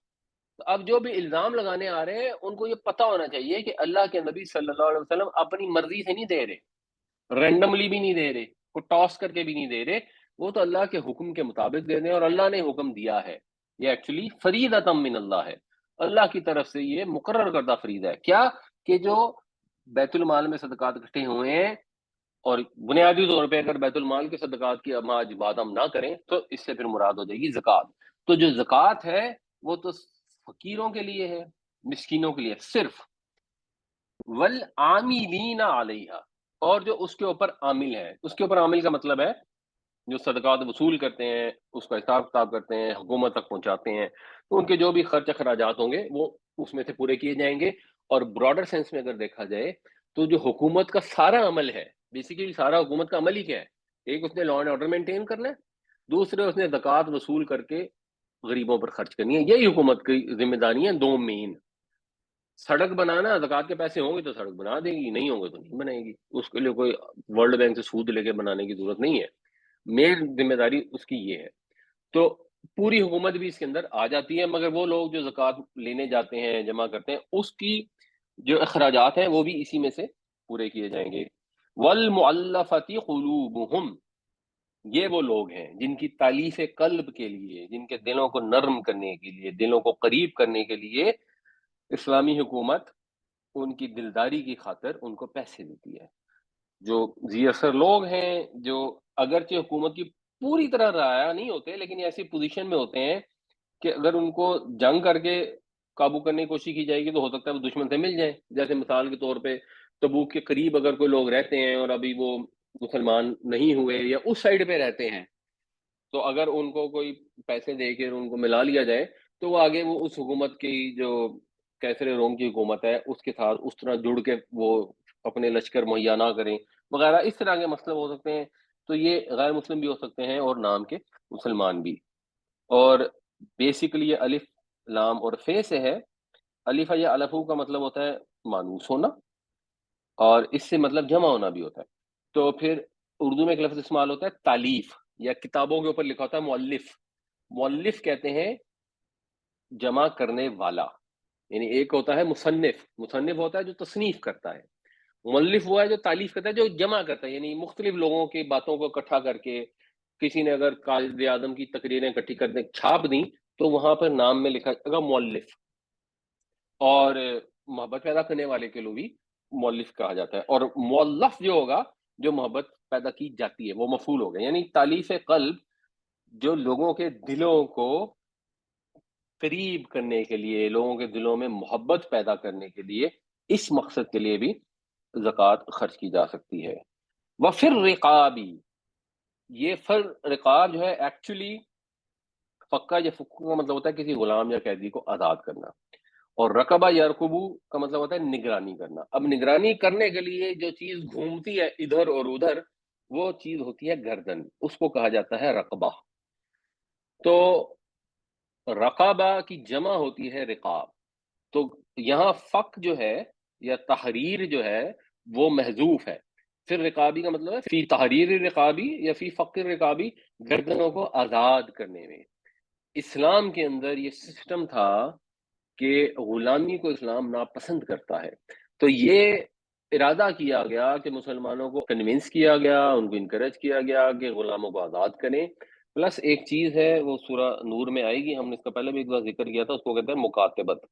تو اب جو بھی الزام لگانے آ رہے ہیں ان کو یہ پتہ ہونا چاہیے کہ اللہ کے نبی صلی اللہ علیہ وسلم اپنی مرضی سے نہیں دے رہے، رینڈملی بھی نہیں دے رہے، کو ٹاس کر کے بھی نہیں دے رہے، وہ تو اللہ کے حکم کے مطابق دے رہے ہیں، اور اللہ نے حکم دیا ہے، یہ ایکچولی فریضۃ من اللہ ہے، اللہ کی طرف سے یہ مقرر کردہ فریضہ ہے، کیا کہ جو بیت المال میں صدقات اکٹھے ہوئے ہیں، اور بنیادی طور پہ اگر بیت المال کے صدقات کی آج بات ہم نہ کریں تو اس سے پھر مراد ہو جائے گی زکوٰۃ، تو جو زکوٰۃ ہے وہ تو فقیروں کے لیے ہے، مسکینوں کے لیے صرف، والعاملین علیہا، اور جو اس کے اوپر عامل ہے، اس کے اوپر عامل کا مطلب ہے جو صدقات وصول کرتے ہیں، اس کا حساب کتاب کرتے ہیں، حکومت تک پہنچاتے ہیں، تو ان کے جو بھی خرچ اخراجات ہوں گے وہ اس میں سے پورے کیے جائیں گے۔ اور براڈر سینس میں اگر دیکھا جائے تو جو حکومت کا سارا عمل ہے، بیسیکلی سارا حکومت کا عمل ہی کیا ہے؟ ایک اس نے لا اینڈ آرڈر مینٹین کرنا ہے، دوسرے اس نے زکوٰۃ وصول کر کے غریبوں پر خرچ کرنی ہے. یہی حکومت کی ذمہ داری ہیں دو مین. سڑک بنانا، زکوٰۃ کے پیسے ہوں گے تو سڑک بنا دے گی، نہیں ہوں گے تو نہیں بنائے گی. اس کے لیے کوئی ورلڈ بینک سے سود لے کے بنانے کی ضرورت نہیں ہے. مین ذمہ داری اس کی یہ ہے. تو پوری حکومت بھی اس کے اندر آ جاتی ہے، مگر وہ لوگ جو زکوٰۃ لینے جاتے ہیں، جمع کرتے ہیں، اس کی جو اخراجات ہیں وہ بھی اسی میں سے پورے کیے جائیں گے. والمؤلفۃ قلوبہم، یہ وہ لوگ ہیں جن کی تالیف قلب کے لیے، جن کے دلوں کو نرم کرنے کے لیے، دلوں کو قریب کرنے کے لیے اسلامی حکومت ان کی دلداری کی خاطر ان کو پیسے دیتی ہے. جو ذی اثر لوگ ہیں، جو اگرچہ حکومت کی پوری طرح رعایا نہیں ہوتے، لیکن ایسی پوزیشن میں ہوتے ہیں کہ اگر ان کو جنگ کر کے قابو کرنے کی کوشش کی جائے گی تو ہو سکتا ہے وہ دشمن سے مل جائیں. جیسے مثال کے طور پہ تبوک کے قریب اگر کوئی لوگ رہتے ہیں اور ابھی وہ مسلمان نہیں ہوئے یا اس سائڈ پہ رہتے ہیں، تو اگر ان کو کوئی پیسے دے کے ان کو ملا لیا جائے تو وہ آگے وہ اس حکومت کی جو کیسر روم کی حکومت ہے اس کے ساتھ اس طرح جڑ کے وہ اپنے لشکر مہیا نہ کریں وغیرہ، اس طرح کے مسئلے ہو سکتے ہیں. تو یہ غیر مسلم بھی ہو سکتے ہیں اور نام کے مسلمان بھی. اور بیسیکلی یہ الف لام اور فے سے ہے. الف یا الفو کا مطلب ہوتا ہے مانوس ہونا، اور اس سے مطلب جمع ہونا بھی ہوتا ہے. تو پھر اردو میں ایک لفظ استعمال ہوتا ہے تالیف، یا کتابوں کے اوپر لکھا ہوتا ہے مؤلف. مؤلف کہتے ہیں جمع کرنے والا. یعنی ایک ہوتا ہے مصنف، مصنف ہوتا ہے جو تصنیف کرتا ہے. مؤلف وہ ہے جو تالیف کرتا ہے، جو جمع کرتا ہے، یعنی مختلف لوگوں کی باتوں کو اکٹھا کر کے. کسی نے اگر قائد اعظم کی تقریریں اکٹھی کر دیں چھاپ دیں تو وہاں پر نام میں لکھا جائے گا مؤلف. اور محبت پیدا کرنے والے کے لوگ بھی مؤلف کہا جاتا ہے. اور مؤلف جو ہوگا جو محبت پیدا کی جاتی ہے وہ مفعول ہوگا. یعنی تالیف قلب جو لوگوں کے دلوں کو قریب کرنے کے لیے، لوگوں کے دلوں میں محبت پیدا کرنے کے لیے، اس مقصد کے لیے بھی زکوٰۃ خرچ کی جا سکتی ہے. وفر رقابی، یہ فر رقاب جو ہے ایکچولی فقہ یا فقو کا مطلب ہوتا ہے کسی غلام یا قیدی کو آزاد کرنا، اور رقبہ یا رقبو کا مطلب ہوتا ہے نگرانی کرنا. اب نگرانی کرنے کے لیے جو چیز گھومتی ہے ادھر اور ادھر وہ چیز ہوتی ہے گردن، اس کو کہا جاتا ہے رقبہ. تو رقبہ کی جمع ہوتی ہے رقاب. تو یہاں فق جو ہے یا تحریر جو ہے وہ محذوف ہے. پھر رقابی کا مطلب ہے فی تحریر رقابی یا فی فقر رقابی، گردنوں کو آزاد کرنے میں. اسلام کے اندر یہ سسٹم تھا کہ غلامی کو اسلام ناپسند کرتا ہے. تو یہ ارادہ کیا گیا کہ مسلمانوں کو کنونس کیا گیا، ان کو انکریج کیا گیا کہ غلاموں کو آزاد کریں. پلس ایک چیز ہے وہ سورہ نور میں آئے گی، ہم نے اس کا پہلے بھی ایک بار ذکر کیا تھا، اس کو کہتے ہیں مکاتبت.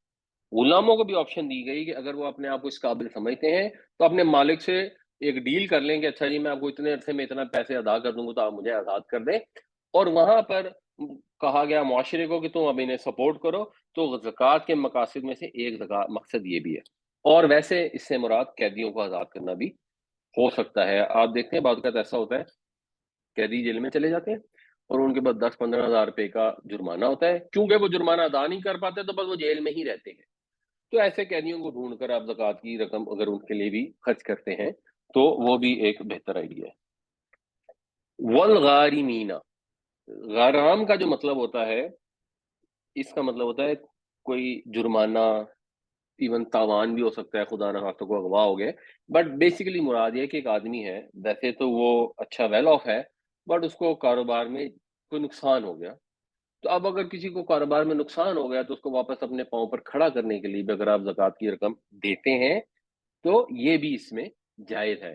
غلاموں کو بھی آپشن دی گئی کہ اگر وہ اپنے آپ کو اس قابل سمجھتے ہیں تو اپنے مالک سے ایک ڈیل کر لیں کہ اچھا جی میں آپ کو اتنے عرصے میں اتنا پیسے ادا کر دوں گا تو آپ مجھے آزاد کر دیں. اور وہاں پر کہا گیا معاشرے کو کہ تم اب انہیں سپورٹ کرو. تو زکوٰۃ کے مقاصد میں سے ایک مقصد یہ بھی ہے. اور ویسے اس سے مراد قیدیوں کو آزاد کرنا بھی ہو سکتا ہے. آپ دیکھتے ہیں بعض اوقات ایسا ہوتا ہے قیدی جیل میں چلے جاتے ہیں اور ان کے بعد 10-15 ہزار روپے کا جرمانہ ہوتا ہے، کیونکہ وہ جرمانہ ادا نہیں کر پاتے تو بس وہ جیل میں ہی رہتے ہیں. تو ایسے قیدیوں کو ڈھونڈ کر آپ زکوٰۃ کی رقم اگر ان کے لیے بھی خرچ کرتے ہیں تو وہ بھی ایک بہتر آئیڈیا ہے. والغارمین، غرام کا جو مطلب ہوتا ہے اس کا مطلب ہوتا ہے کوئی جرمانہ، ایون تاوان بھی ہو سکتا ہے، خدا نہ خواستہ کو اغوا ہو گئے. بٹ بیسیکلی مراد یہ کہ ایک آدمی ہے ویسے تو وہ اچھا ویل آف ہے بٹ اس کو کاروبار میں کوئی نقصان ہو گیا. تو اب اگر کسی کو کاروبار میں نقصان ہو گیا تو اس کو واپس اپنے پاؤں پر کھڑا کرنے کے لیے بھی اگر آپ زکوٰۃ کی رقم دیتے ہیں تو یہ بھی اس میں جائز ہے.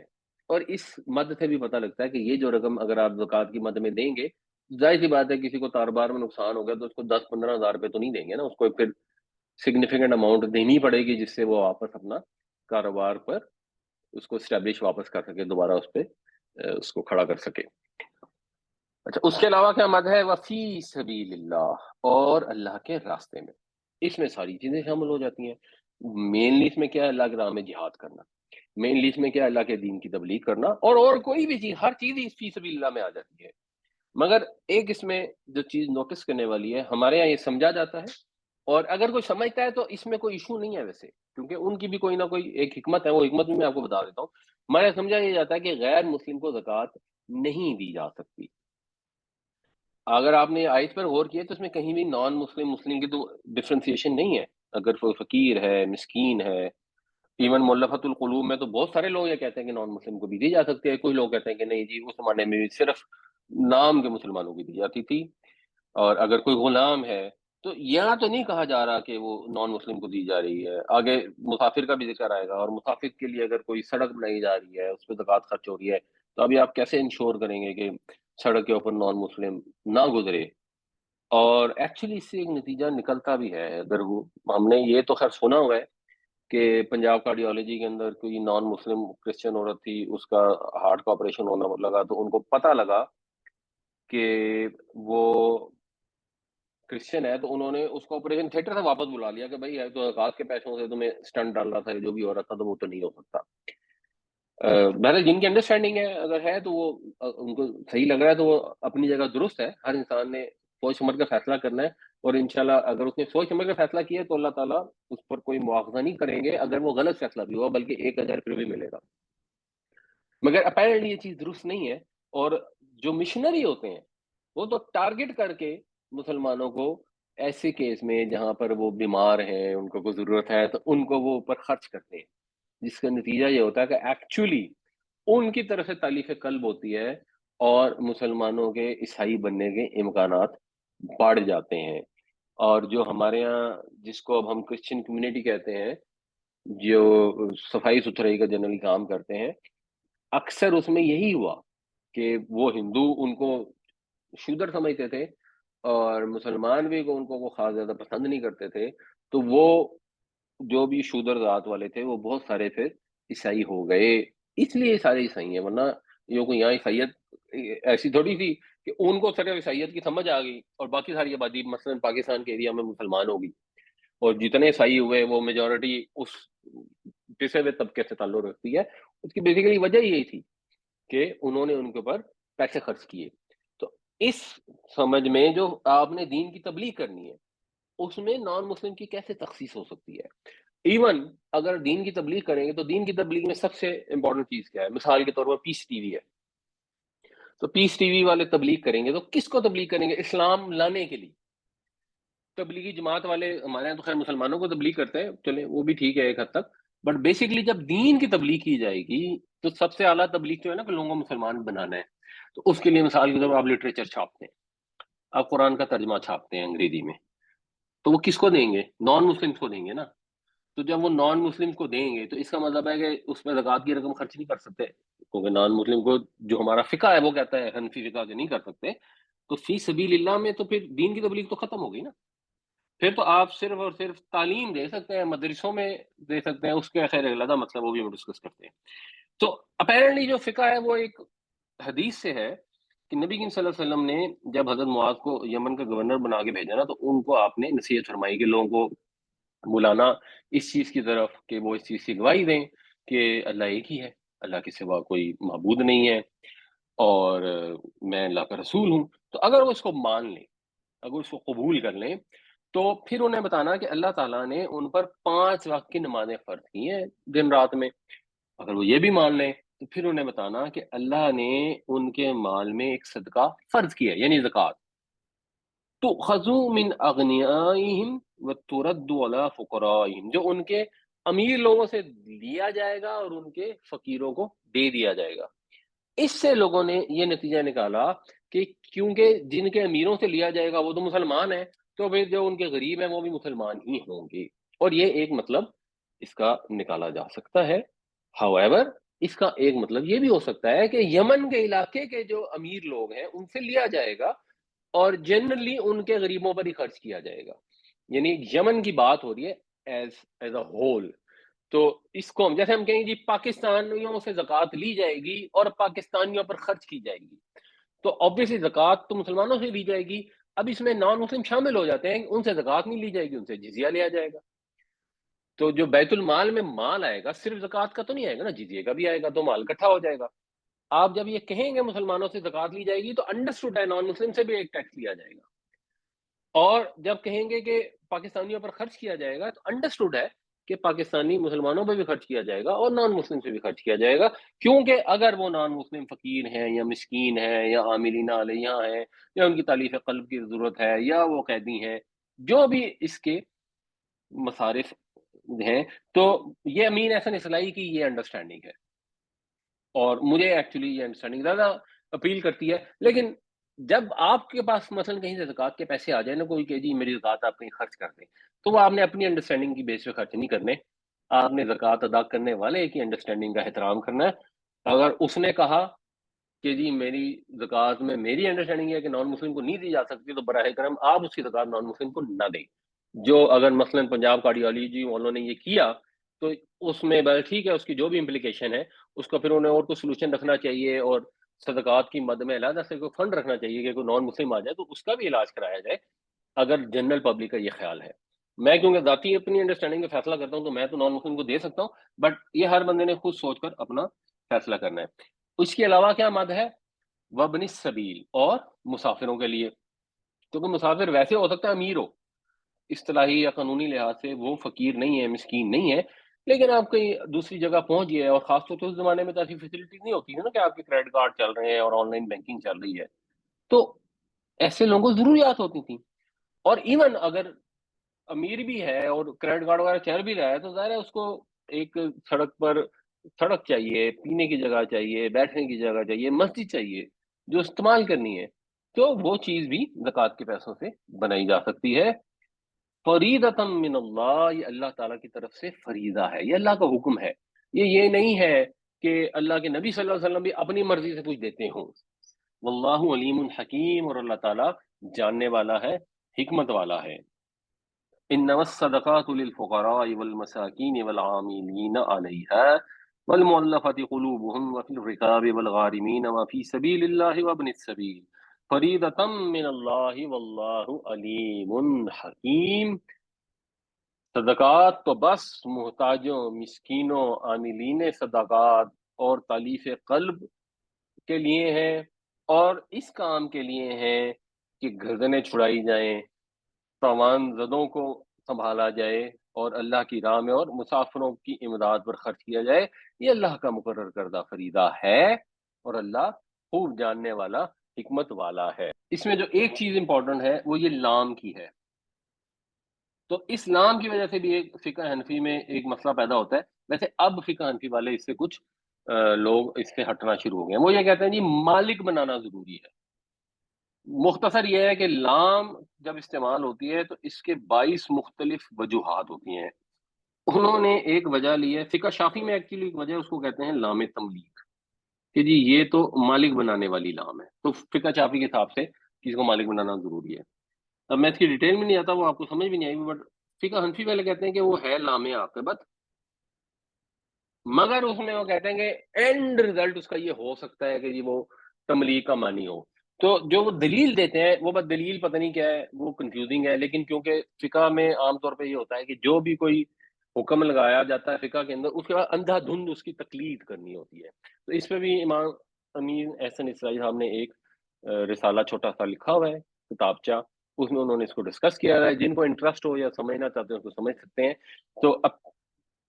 اور اس مد سے بھی پتہ لگتا ہے کہ یہ جو رقم اگر آپ زکوٰۃ کی مد میں دیں گے، ظاہر سی بات ہے کسی کو کاروبار میں نقصان ہو گیا تو اس کو 10-15 ہزار روپے تو نہیں دیں گے نا، اس کو پھر سگنیفیکنٹ اماؤنٹ دینی پڑے گی جس سے وہ واپس اپنا کاروبار پر اس کو اسٹیبلش واپس کر سکے، دوبارہ اس پہ اس کو کھڑا کر سکے. اچھا، اس کے علاوہ کیا مد ہے؟ وفی سبیل اللہ، اور اللہ کے راستے میں. اس میں ساری چیزیں شامل ہو جاتی ہیں. مینلی اس میں کیا ہے؟ اللہ کے راہ میں جہاد کرنا. مینلی اس میں کیا ہے؟ اللہ کے دین کی تبلیغ کرنا. اور کوئی بھی چیز، ہر چیز ہی فی سبیل اللہ میں آ جاتی ہے. مگر ایک اس میں جو چیز نوٹس کرنے والی ہے، ہمارے یہاں یہ سمجھا جاتا ہے، اور اگر کوئی سمجھتا ہے تو اس میں کوئی ایشو نہیں ہے ویسے، کیونکہ ان کی بھی کوئی نہ کوئی ایک حکمت ہے. وہ حکمت بھی میں آپ کو بتا دیتا ہوں. ہمارے یہاں سمجھا یہ جاتا ہے کہ غیر مسلم کو زکوٰۃ نہیں دی جا سکتی. اگر آپ نے آیت پر غور کیا تو اس میں کہیں بھی نان مسلم مسلم کی تو ڈفرینسیشن نہیں ہے. اگر کوئی فقیر ہے، مسکین ہے، ایون مؤلفۃ القلوب میں تو بہت سارے لوگ یہ کہتے ہیں کہ نان مسلم کو بھی دی جا سکتی ہے. کچھ لوگ کہتے ہیں کہ نہیں جی اس زمانے میں بھی صرف نام کے مسلمانوں کی دی جاتی تھی. اور اگر کوئی غلام ہے تو یہاں تو نہیں کہا جا رہا کہ وہ نان مسلم کو دی جا رہی ہے. آگے مسافر کا بھی ذکر آئے گا، اور مسافر کے لیے اگر کوئی سڑک بنائی جا رہی ہے، اس پہ زکوٰۃ خرچ ہو رہی ہے، تو ابھی آپ کیسے انشور کریں گے کہ سڑک کے اوپر نان مسلم نہ گزرے؟ اور ایکچولی اس سے ایک نتیجہ نکلتا بھی ہے. اگر وہ ہم نے یہ تو خیر سنا ہوا ہے کہ پنجاب کارڈیالوجی کے اندر کوئی نان مسلم کرسچن عورت تھی، اس کا ہارٹ کا آپریشن ہونا لگا، تو ان کو پتہ لگا کہ وہ کرسچن ہے، تو انہوں نے اس کو آپریشن تھیٹر سے واپس بلا لیا کہ بھائی تو زکوٰۃ کے پیسوں سے تمہیں اسٹنٹ ڈال رہا تھا، جو بھی ہو رہا تھا، تو وہ تو نہیں ہو سکتا. بہرحال جن کی انڈرسٹینڈنگ ہے اگر ہے تو وہ ان کو صحیح لگ رہا ہے تو وہ اپنی جگہ درست ہے. ہر انسان نے سوچ سمجھ کر فیصلہ کرنا ہے، اور انشاءاللہ اگر اس نے سوچ سمجھ کر فیصلہ کیا تو اللہ تعالیٰ اس پر کوئی مواخذہ نہیں کریں گے اگر وہ غلط فیصلہ بھی ہوا، بلکہ 1,000 پھر بھی ملے گا. مگر اپیرنٹلی یہ چیز درست نہیں ہے. اور جو مشنری ہوتے ہیں وہ تو ٹارگٹ کر کے مسلمانوں کو ایسے کیس میں جہاں پر وہ بیمار ہیں، ان کو کوئی ضرورت ہے، تو ان کو وہ اوپر خرچ کرتے ہیں، جس کا نتیجہ یہ ہوتا ہے کہ ایکچولی ان کی طرف سے تالیف قلب ہوتی ہے اور مسلمانوں کے عیسائی بننے کے امکانات بڑھ جاتے ہیں. اور جو ہمارے یہاں جس کو اب ہم کرسچن کمیونٹی کہتے ہیں، جو صفائی ستھرائی کا جنرلی کام کرتے ہیں، اکثر اس میں یہی ہوا کہ وہ ہندو ان کو شودر سمجھتے تھے، اور مسلمان بھی کو ان کو وہ خاص زیادہ پسند نہیں کرتے تھے. تو وہ جو بھی شودر ذات والے تھے وہ بہت سارے پھر عیسائی ہو گئے. اس لیے سارے عیسائی ہیں، ورنہ یہ کوئی یہاں عیسائیت ایسی تھوڑی تھی کہ ان کو صرف عیسائیت کی سمجھ آ گئی اور باقی ساری آبادی مثلا پاکستان کے ایریا میں مسلمان ہوگی، اور جتنے عیسائی ہوئے وہ میجورٹی اس پسے ہوئے طبقے سے تعلق رکھتی ہے. اس کی بیسیکلی وجہ یہی تھی کہ انہوں نے ان کے اوپر پیسے خرچ کیے. تو اس سمجھ میں جو آپ نے دین کی تبلیغ کرنی ہے، اس میں نان مسلم کی کیسے تخصیص ہو سکتی ہے؟ ایون اگر دین کی تبلیغ کریں گے تو دین کی تبلیغ میں سب سے امپورٹنٹ چیز کیا ہے؟ مثال کے طور پر پیس ٹی وی ہے. تو پیس ٹی وی والے تبلیغ کریں گے تو کس کو تبلیغ کریں گے؟ اسلام لانے کے لیے. تبلیغی جماعت والے ہمارے یہاں تو خیر مسلمانوں کو تبلیغ کرتے ہیں، چلیں وہ بھی ٹھیک ہے ایک حد تک، بٹ بیسکلی جب دین کی تبلیغ کی جائے گی تو سب سے اعلیٰ تبلیغ جو ہے نا کہ لوگوں کو مسلمان بنانا ہے. تو اس کے لیے مثال کے طور پر آپ لٹریچر چھاپتے ہیں، آپ قرآن کا ترجمہ چھاپتے ہیں انگریزی میں، تو وہ کس کو دیں گے؟ نان مسلم کو دیں گے نا. تو جب وہ نان مسلم کو دیں گے تو اس کا مطلب ہے کہ اس میں زکوٰۃ کی رقم خرچ نہیں کر سکتے، کیونکہ نان مسلم کو جو ہمارا فقہ ہے وہ کہتا ہے حنفی فقہ کہ نہیں کر سکتے. تو فی سبیل اللہ میں تو پھر دین کی تبلیغ تو ختم ہو گئی نا. پھر تو آپ صرف اور صرف تعلیم دے سکتے ہیں، مدرسوں میں دے سکتے ہیں، اس کے خیر علیحدہ مسئلہ وہ بھی ہم ڈسکس کرتے ہیں. تو اپیرنٹلی جو فقہ ہے وہ ایک حدیث سے ہے کہ نبی کریم صلی اللہ علیہ وسلم نے جب حضرت معاذ کو یمن کا گورنر بنا کے بھیجا نا، تو ان کو آپ نے نصیحت فرمائی کہ لوگوں کو بلانا اس چیز کی طرف کہ وہ اس چیز کی گواہی دیں کہ اللہ ایک ہی ہے، اللہ کے سوا کوئی معبود نہیں ہے، اور میں اللہ کا رسول ہوں. تو اگر وہ اس کو مان لیں، اگر اس کو قبول کر لیں، تو پھر انہیں بتانا کہ اللہ تعالیٰ نے ان پر 5 وقت کی نمازیں فرض کی ہیں دن رات میں. اگر وہ یہ بھی مان لیں تو پھر انہیں بتانا کہ اللہ نے ان کے مال میں ایک صدقہ فرض کیا ہے، یعنی زکوٰۃ. تو خزو من اغنیائہم وترد علی فقرائہم، جو ان کے امیر لوگوں سے لیا جائے گا اور ان کے فقیروں کو دے دیا جائے گا. اس سے لوگوں نے یہ نتیجہ نکالا کہ کیونکہ جن کے امیروں سے لیا جائے گا وہ تو مسلمان ہیں، تو پھر جو ان کے غریب ہیں وہ بھی مسلمان ہی ہوں گے. اور یہ ایک مطلب اس کا نکالا جا سکتا ہے. However اس کا ایک مطلب یہ بھی ہو سکتا ہے کہ یمن کے علاقے کے جو امیر لوگ ہیں ان سے لیا جائے گا اور جنرلی ان کے غریبوں پر ہی خرچ کیا جائے گا. یعنی یمن کی بات ہو رہی ہے ایز اے ہول. تو اس کو ہم جیسے ہم کہیں گے جی پاکستانیوں سے زکوٰۃ لی جائے گی اور پاکستانیوں پر خرچ کی جائے گی، تو obviously زکوٰۃ تو مسلمانوں سے لی جائے گی. اب اس میں نان مسلم شامل ہو جاتے ہیں، ان سے زکوٰۃ نہیں لی جائے گی، ان سے جزیہ لیا جائے گا. تو جو بیت المال میں مال آئے گا صرف زکوٰۃ کا تو نہیں آئے گا نا، جزیے کا بھی آئے گا، تو مال اکٹھا ہو جائے گا. آپ جب یہ کہیں گے مسلمانوں سے زکوٰۃ لی جائے گی تو انڈرسٹوڈ ہے نان مسلم سے بھی ایک ٹیکس لیا جائے گا. اور جب کہیں گے کہ پاکستانیوں پر خرچ کیا جائے گا تو انڈرسٹوڈ ہے کہ پاکستانی مسلمانوں پہ بھی خرچ کیا جائے گا اور نان مسلم سے بھی خرچ کیا جائے گا، کیونکہ اگر وہ نان مسلم فقیر ہیں یا مسکین ہیں یا عاملین علیہ ہیں یا ان کی تالیف قلب کی ضرورت ہے یا وہ قیدی ہیں، جو بھی اس کے مصارف ہیں، تو یہ امین احسن اصلاحی کی یہ انڈرسٹینڈنگ ہے، اور مجھے ایکچولی یہ انڈرسٹینڈنگ زیادہ اپیل کرتی ہے۔ لیکن جب آپ کے پاس مثلا کہیں سے زکوٰۃ کے پیسے آ جائیں نا، کوئی کہ جی میری زکوٰۃ آپ کہیں خرچ کر دیں، تو وہ آپ نے اپنی انڈرسٹینڈنگ کی بیس پہ خرچ نہیں کرنے، آپ نے زکوٰۃ ادا کرنے والے کی انڈرسٹینڈنگ کا احترام کرنا ہے۔ اگر اس نے کہا کہ جی میری زکوٰۃ میں میری انڈرسٹینڈنگ ہے کہ نان مسلم کو نہیں دی جا سکتی، تو براہ کرم آپ اس کی زکوٰۃ نان مسلم کو نہ دیں۔ جو اگر مثلا پنجاب کارڈیالوجی والوں نے یہ کیا، تو اس میں بس ٹھیک ہے، اس کی جو بھی امپلیکیشن ہے اس کا پھر انہیں اور کوئی سولوشن رکھنا چاہیے، اور صدقات کی مد میں علیحدہ سے کوئی فنڈ رکھنا چاہیے کہ کوئی نان مسلم آ جائے تو اس کا بھی علاج کرایا جائے، اگر جنرل پبلک کا یہ خیال ہے۔ میں کیونکہ ذاتی اپنی انڈرسٹینڈنگ کا فیصلہ کرتا ہوں، تو میں تو نان مسلم کو دے سکتا ہوں، بٹ یہ ہر بندے نے خود سوچ کر اپنا فیصلہ کرنا ہے۔ اس کے علاوہ کیا مد ہے؟ وابن السبیل، اور مسافروں کے لیے، کیونکہ مسافر ویسے ہو سکتا ہے امیر ہو، اصطلاحی یا قانونی لحاظ سے وہ فقیر نہیں ہے، مسکین نہیں ہے، لیکن آپ کہیں دوسری جگہ پہنچ گئے، اور خاص طور سے اس زمانے میں تو ایسی فیسلٹیز نہیں ہوتی ہے نا کہ آپ کے کریڈٹ کارڈ چل رہے ہیں اور آن لائن بینکنگ چل رہی ہے، تو ایسے لوگوں کو ضروریات ہوتی تھیں۔ اور ایون اگر امیر بھی ہے اور کریڈٹ کارڈ وغیرہ چل بھی رہا ہے، تو ظاہر ہے اس کو ایک سڑک پر سڑک چاہیے، پینے کی جگہ چاہیے، بیٹھنے کی جگہ چاہیے، مسجد چاہیے جو استعمال کرنی ہے، تو وہ چیز بھی زکوٰۃ کے پیسوں سے بنائی جا سکتی ہے۔ فریدۃ من اللہ، یہ اللہ تعالیٰ کی طرف سے فریضہ ہے، یہ اللہ کا حکم ہے، یہ نہیں ہے کہ اللہ کے نبی صلی اللہ علیہ وسلم بھی اپنی مرضی سے کچھ دیتے ہوں۔ واللہ علیم حکیم، اور اللہ تعالیٰ جاننے والا ہے، حکمت والا ہے۔ انما الصدقات للفقراء والمساکین والعاملین علیہا والمؤلفة قلوبهم وفي الرقاب والغارمین وفي سبیل اللہ وابن السبیل فریضۃ من اللہ واللہ علیم حکیم۔ صدقات تو بس محتاجوں، مسکینوں، عاملین صدقات اور تالیف قلب کے لیے ہیں، اور اس کام کے لیے ہیں کہ گردنیں چھڑائی جائیں، تاوان زدوں کو سنبھالا جائے، اور اللہ کی راہ میں اور مسافروں کی امداد پر خرچ کیا جائے۔ یہ اللہ کا مقرر کردہ فریضہ ہے، اور اللہ خوب جاننے والا، حکمت والا ہے۔ اس میں جو ایک چیز امپورٹنٹ ہے وہ یہ لام کی ہے، تو اس لام کی وجہ سے بھی ایک فقہ حنفی میں ایک مسئلہ پیدا ہوتا ہے۔ ویسے اب فقہ حنفی والے اس سے کچھ لوگ اس سے ہٹنا شروع ہو گئے ہیں، وہ یہ کہتے ہیں جی مالک بنانا ضروری ہے۔ مختصر یہ ہے کہ لام جب استعمال ہوتی ہے تو اس کے 22 مختلف وجوہات ہوتی ہیں۔ انہوں نے ایک وجہ لی ہے، فقہ شافی میں ایکچولی ایک وجہ اس کو کہتے ہیں لام تملیک، کہ جی یہ تو مالک بنانے والی لام ہے، تو فقہ شافی کے حساب سے کسی کو مالک بنانا ضروری ہے۔ اب میں اس کی ڈیٹیل میں نہیں آتا، وہ آپ کو سمجھ بھی نہیں آئی، بٹ فقہ حنفی والے کہتے ہیں کہ وہ ہے لام عاقبت، مگر اس میں وہ کہتے ہیں کہ اینڈ ریزلٹ اس کا یہ ہو سکتا ہے کہ جی وہ تملیغ کا معنی ہو۔ تو جو وہ دلیل دیتے ہیں، وہ بس دلیل پتہ نہیں کیا ہے، وہ کنفیوزنگ ہے، لیکن کیونکہ فقہ میں عام طور پہ یہ ہوتا ہے کہ جو بھی کوئی حکم لگایا جاتا ہے فقہ کے اندر، اس کے بعد اندھا دھند اس کی تقلید کرنی ہوتی ہے۔ تو اس پہ بھی امام امین احسن اسلائی صاحب نے ایک رسالہ چھوٹا سا لکھا ہوا ہے، کتابچہ، اس میں انہوں نے اس کو ڈسکس کیا ہے، جن کو انٹرسٹ ہو یا سمجھنا چاہتے ہیں اس کو سمجھ سکتے ہیں۔ تو اب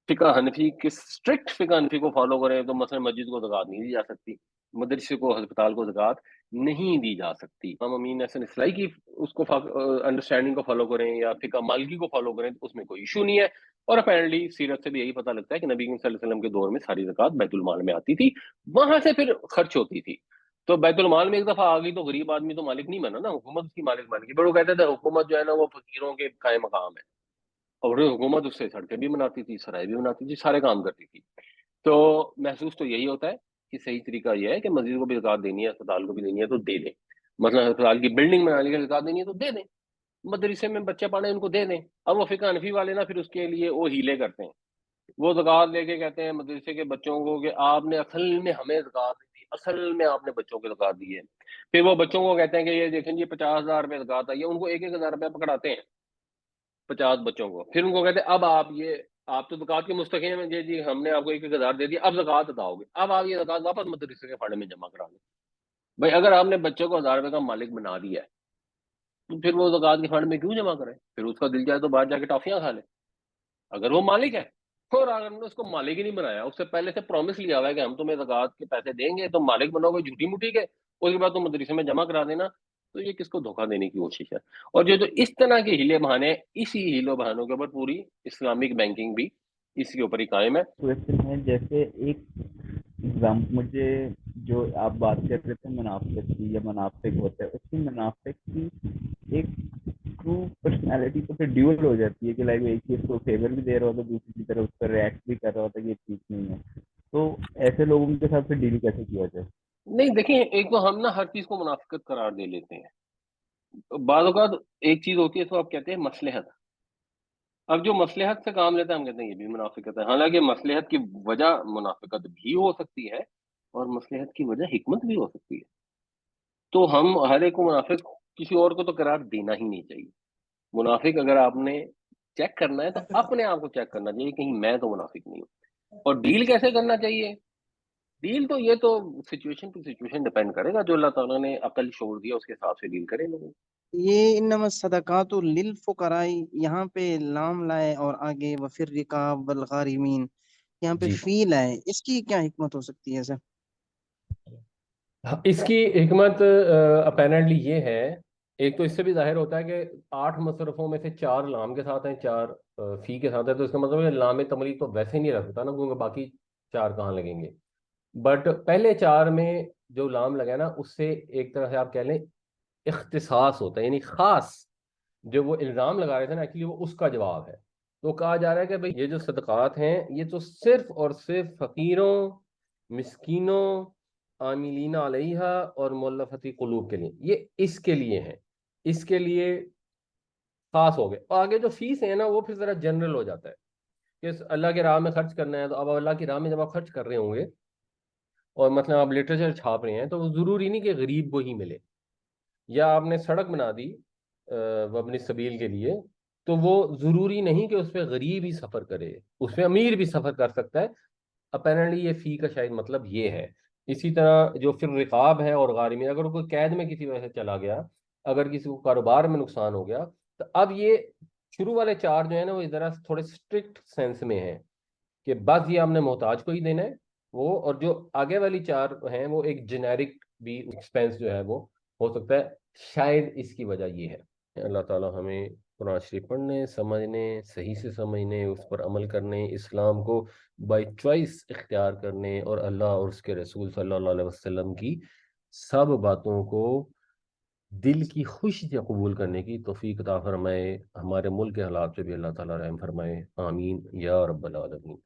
فقہ حنفی کے اسٹرکٹ فقہ حنفی کو فالو کریں تو مثلا مسجد کو زکوٰۃ نہیں دی جا سکتی، مدرسے کو، ہسپتال کو زکوٰۃ نہیں دی جا سکتی۔ ہم امین حسن اصلاحی کی اس کو انڈرسٹینڈنگ کو فالو کریں یا فقہ مالکی کو فالو کریں تو اس میں کوئی ایشو نہیں ہے۔ اور اپیرنٹلی سیرت سے بھی یہی پتہ لگتا ہے کہ نبی کریم صلی اللہ علیہ وسلم کے دور میں ساری زکوٰۃ بیت المال میں آتی تھی، وہاں سے پھر خرچ ہوتی تھی۔ تو بیت المال میں ایک دفعہ آ گئی تو غریب آدمی تو مالک نہیں بنا نا، حکومت اس کی مالک بن گئی، بٹ وہ کہتے تھے حکومت جو ہے نا وہ فقیروں کے قائم مقام ہے، اور حکومت اس سے سڑکیں بھی بناتی تھی، سرائے بھی بناتی تھی، سارے کام کرتی تھی۔ تو محسوس تو یہی ہوتا ہے کہ صحیح طریقہ یہ ہے کہ مسجد کو بھی زکوٰۃ دینی ہے، اسپتال کو بھی دینی ہے تو دے دیں، مثلا اسپتال کی بلڈنگ بنانے کے لیے زکوٰۃ دینی ہے تو دے دیں، مدرسے میں بچے پڑھیں ان کو دے دیں۔ اب وہ فقہ حنفی والے نا پھر اس کے لیے وہ ہیلے کرتے ہیں، وہ زکوٰۃ لے کے کہتے ہیں مدرسے کے بچوں کو کہ آپ نے اصل میں ہمیں زکوٰۃ نہیں دی، اصل میں آپ نے بچوں کو زکوٰۃ دی ہے۔ پھر وہ بچوں کو کہتے ہیں کہ یہ دیکھیں جی 50,000 روپے زکوٰۃ آئی ہے، ان کو 1,000 روپے پکڑاتے ہیں 50 بچوں کو، پھر ان کو کہتے ہیں اب آپ تو زکوٰۃ کے مستحق ہیں، جی ہم نے آپ کو 1,000 دے دیا، اب زکوٰۃ ادا ہوگی، اب آپ یہ زکوٰۃ واپس مدرسے کے فنڈ میں جمع کرا لیں۔ بھائی اگر آپ نے بچوں کو 1,000 روپے کا مالک بنا دیا ہے تو پھر وہ زکوٰۃ کے فنڈ میں کیوں جمع کریں؟ پھر اس کا دل جائے تو باہر جا کے ٹافیاں کھا لے۔ اگر وہ مالک ہے، اور اگر ہم نے اس کو مالک ہی نہیں بنایا، اس سے پہلے سے پرومس لیا ہوا ہے کہ ہم تمہیں زکوٰۃ کے پیسے دیں گے، تم مالک بنو گے جھوٹی موٹی کے، اس کے بعد تم مدرسے میں جمع کرا دینا، تو یہ کس کو دھوکہ دینے کی کوشش ہے؟ اور جو اس طرح کے ہیلے بہانے، اسی ہیلوں بہانوں کے اوپر پوری اسلامک بینکنگ بھی اس کے اوپر ہی قائم ہے۔ کوشچن ہے جیسے ایک مجھے جو آپ بات کر رہے تھے منافق کی یا منافق ہوتا ہے، اس کی منافق کی ایک ٹرو پرسنالٹی تو پھر ڈیول ہو جاتی ہے کہ لائک ایک چیز کو فیور بھی دے رہا ہوتا ہے، دوسری کی طرف اس پر ریئیکٹ بھی کر رہا ہوتا ہے کہ یہ ٹھیک نہیں ہے، تو ایسے لوگوں کے ساتھ پھر ڈیل کیسے کیا جائے؟ نہیں دیکھیں، ایک تو ہم نا ہر چیز کو منافقت قرار دے لیتے ہیں، بعض اوقات ایک چیز ہوتی ہے، اس کو آپ کہتے ہیں مصلحت۔ اب جو مصلحت سے کام لیتا ہے ہم کہتے ہیں یہ بھی منافقت ہے، حالانکہ مصلحت کی وجہ منافقت بھی ہو سکتی ہے، اور مصلحت کی وجہ حکمت بھی ہو سکتی ہے۔ تو ہم ہر ایک کو منافق کسی اور کو تو قرار دینا ہی نہیں چاہیے۔ منافق اگر آپ نے چیک کرنا ہے تو اپنے آپ کو چیک کرنا چاہیے، کہیں میں تو منافق نہیں ہوں۔ اور ڈیل کیسے کرنا چاہیے؟ ڈیل تو یہ تو سچویشن ٹو سچویشن ڈیپینڈ کرے گا، جو اللہ تعالیٰ نے عقل شعور دیا اس کے حساب سے ڈیل کریں لوگوں۔ یہ انما الصدقات للفقراء، یہاں پہ لام لائے اور آگے وفر رقاب والغارمین، یہاں پہ جی، فی لائے، اس کی کیا حکمت ہو سکتی ہے سر؟ اس کی حکمت اپیرنٹلی یہ ہے، ایک تو اس سے بھی ظاہر ہوتا ہے کہ 8 مصرفوں میں سے 4 لام کے ساتھ ہیں، 4 فی کے ساتھ ہیں، تو اس کا مطلب ہے لام تملیغ تو ویسے نہیں رکھ سکتا نا، کیونکہ باقی 4 کہاں لگیں گے۔ بٹ پہلے 4 میں جو لام لگا نا، اس سے ایک طرح سے آپ کہہ لیں اختصاص ہوتا ہے، یعنی خاص جو وہ الزام لگا رہے تھے نا، ایکچولی وہ اس کا جواب ہے۔ تو کہا جا رہا ہے کہ بھئی یہ جو صدقات ہیں یہ تو صرف اور صرف فقیروں، مسکینوں، عاملین علیہا اور مولفتی قلوب کے لیے، یہ اس کے لیے ہیں، اس کے لیے خاص ہو گئے۔ اور آگے جو فیس ہے نا وہ پھر ذرا جنرل ہو جاتا ہے کہ اللہ کے راہ میں خرچ کرنا ہے، تو اب اللہ کی راہ میں جب آپ خرچ کر رہے ہوں گے اور مثلا آپ لٹریچر چھاپ رہے ہیں، تو وہ ضروری نہیں کہ غریب کو ہی ملے، یا آپ نے سڑک بنا دی وابن السبیل کے لیے، تو وہ ضروری نہیں کہ اس پہ غریب ہی سفر کرے، اس پہ امیر بھی سفر کر سکتا ہے۔ اپیرنٹلی یہ فی کا شاید مطلب یہ ہے۔ اسی طرح جو پھر رقاب ہے اور غارمین، اگر کوئی قید میں کسی وجہ سے چلا گیا، اگر کسی کو کاروبار میں نقصان ہو گیا، تو اب یہ شروع والے 4 جو ہیں نا وہ ذرا تھوڑے اسٹرکٹ سینس میں ہیں کہ بس یہ ہم نے محتاج کو ہی دینا ہے وہ، اور جو آگے والی 4 ہیں وہ ایک جنیرک بھی ایکسپینس جو ہے وہ ہو سکتا ہے، شاید اس کی وجہ یہ ہے۔ اللہ تعالیٰ ہمیں قرآن شریف پڑھنے، سمجھنے، صحیح سے سمجھنے، اس پر عمل کرنے، اسلام کو بائی چوائس اختیار کرنے، اور اللہ اور اس کے رسول صلی اللہ علیہ وسلم کی سب باتوں کو دل کی خوشی سے قبول کرنے کی توفیق عطا فرمائے۔ ہمارے ملک کے حالات پہ بھی اللہ تعالیٰ رحم فرمائے، آمین یا رب العالمین۔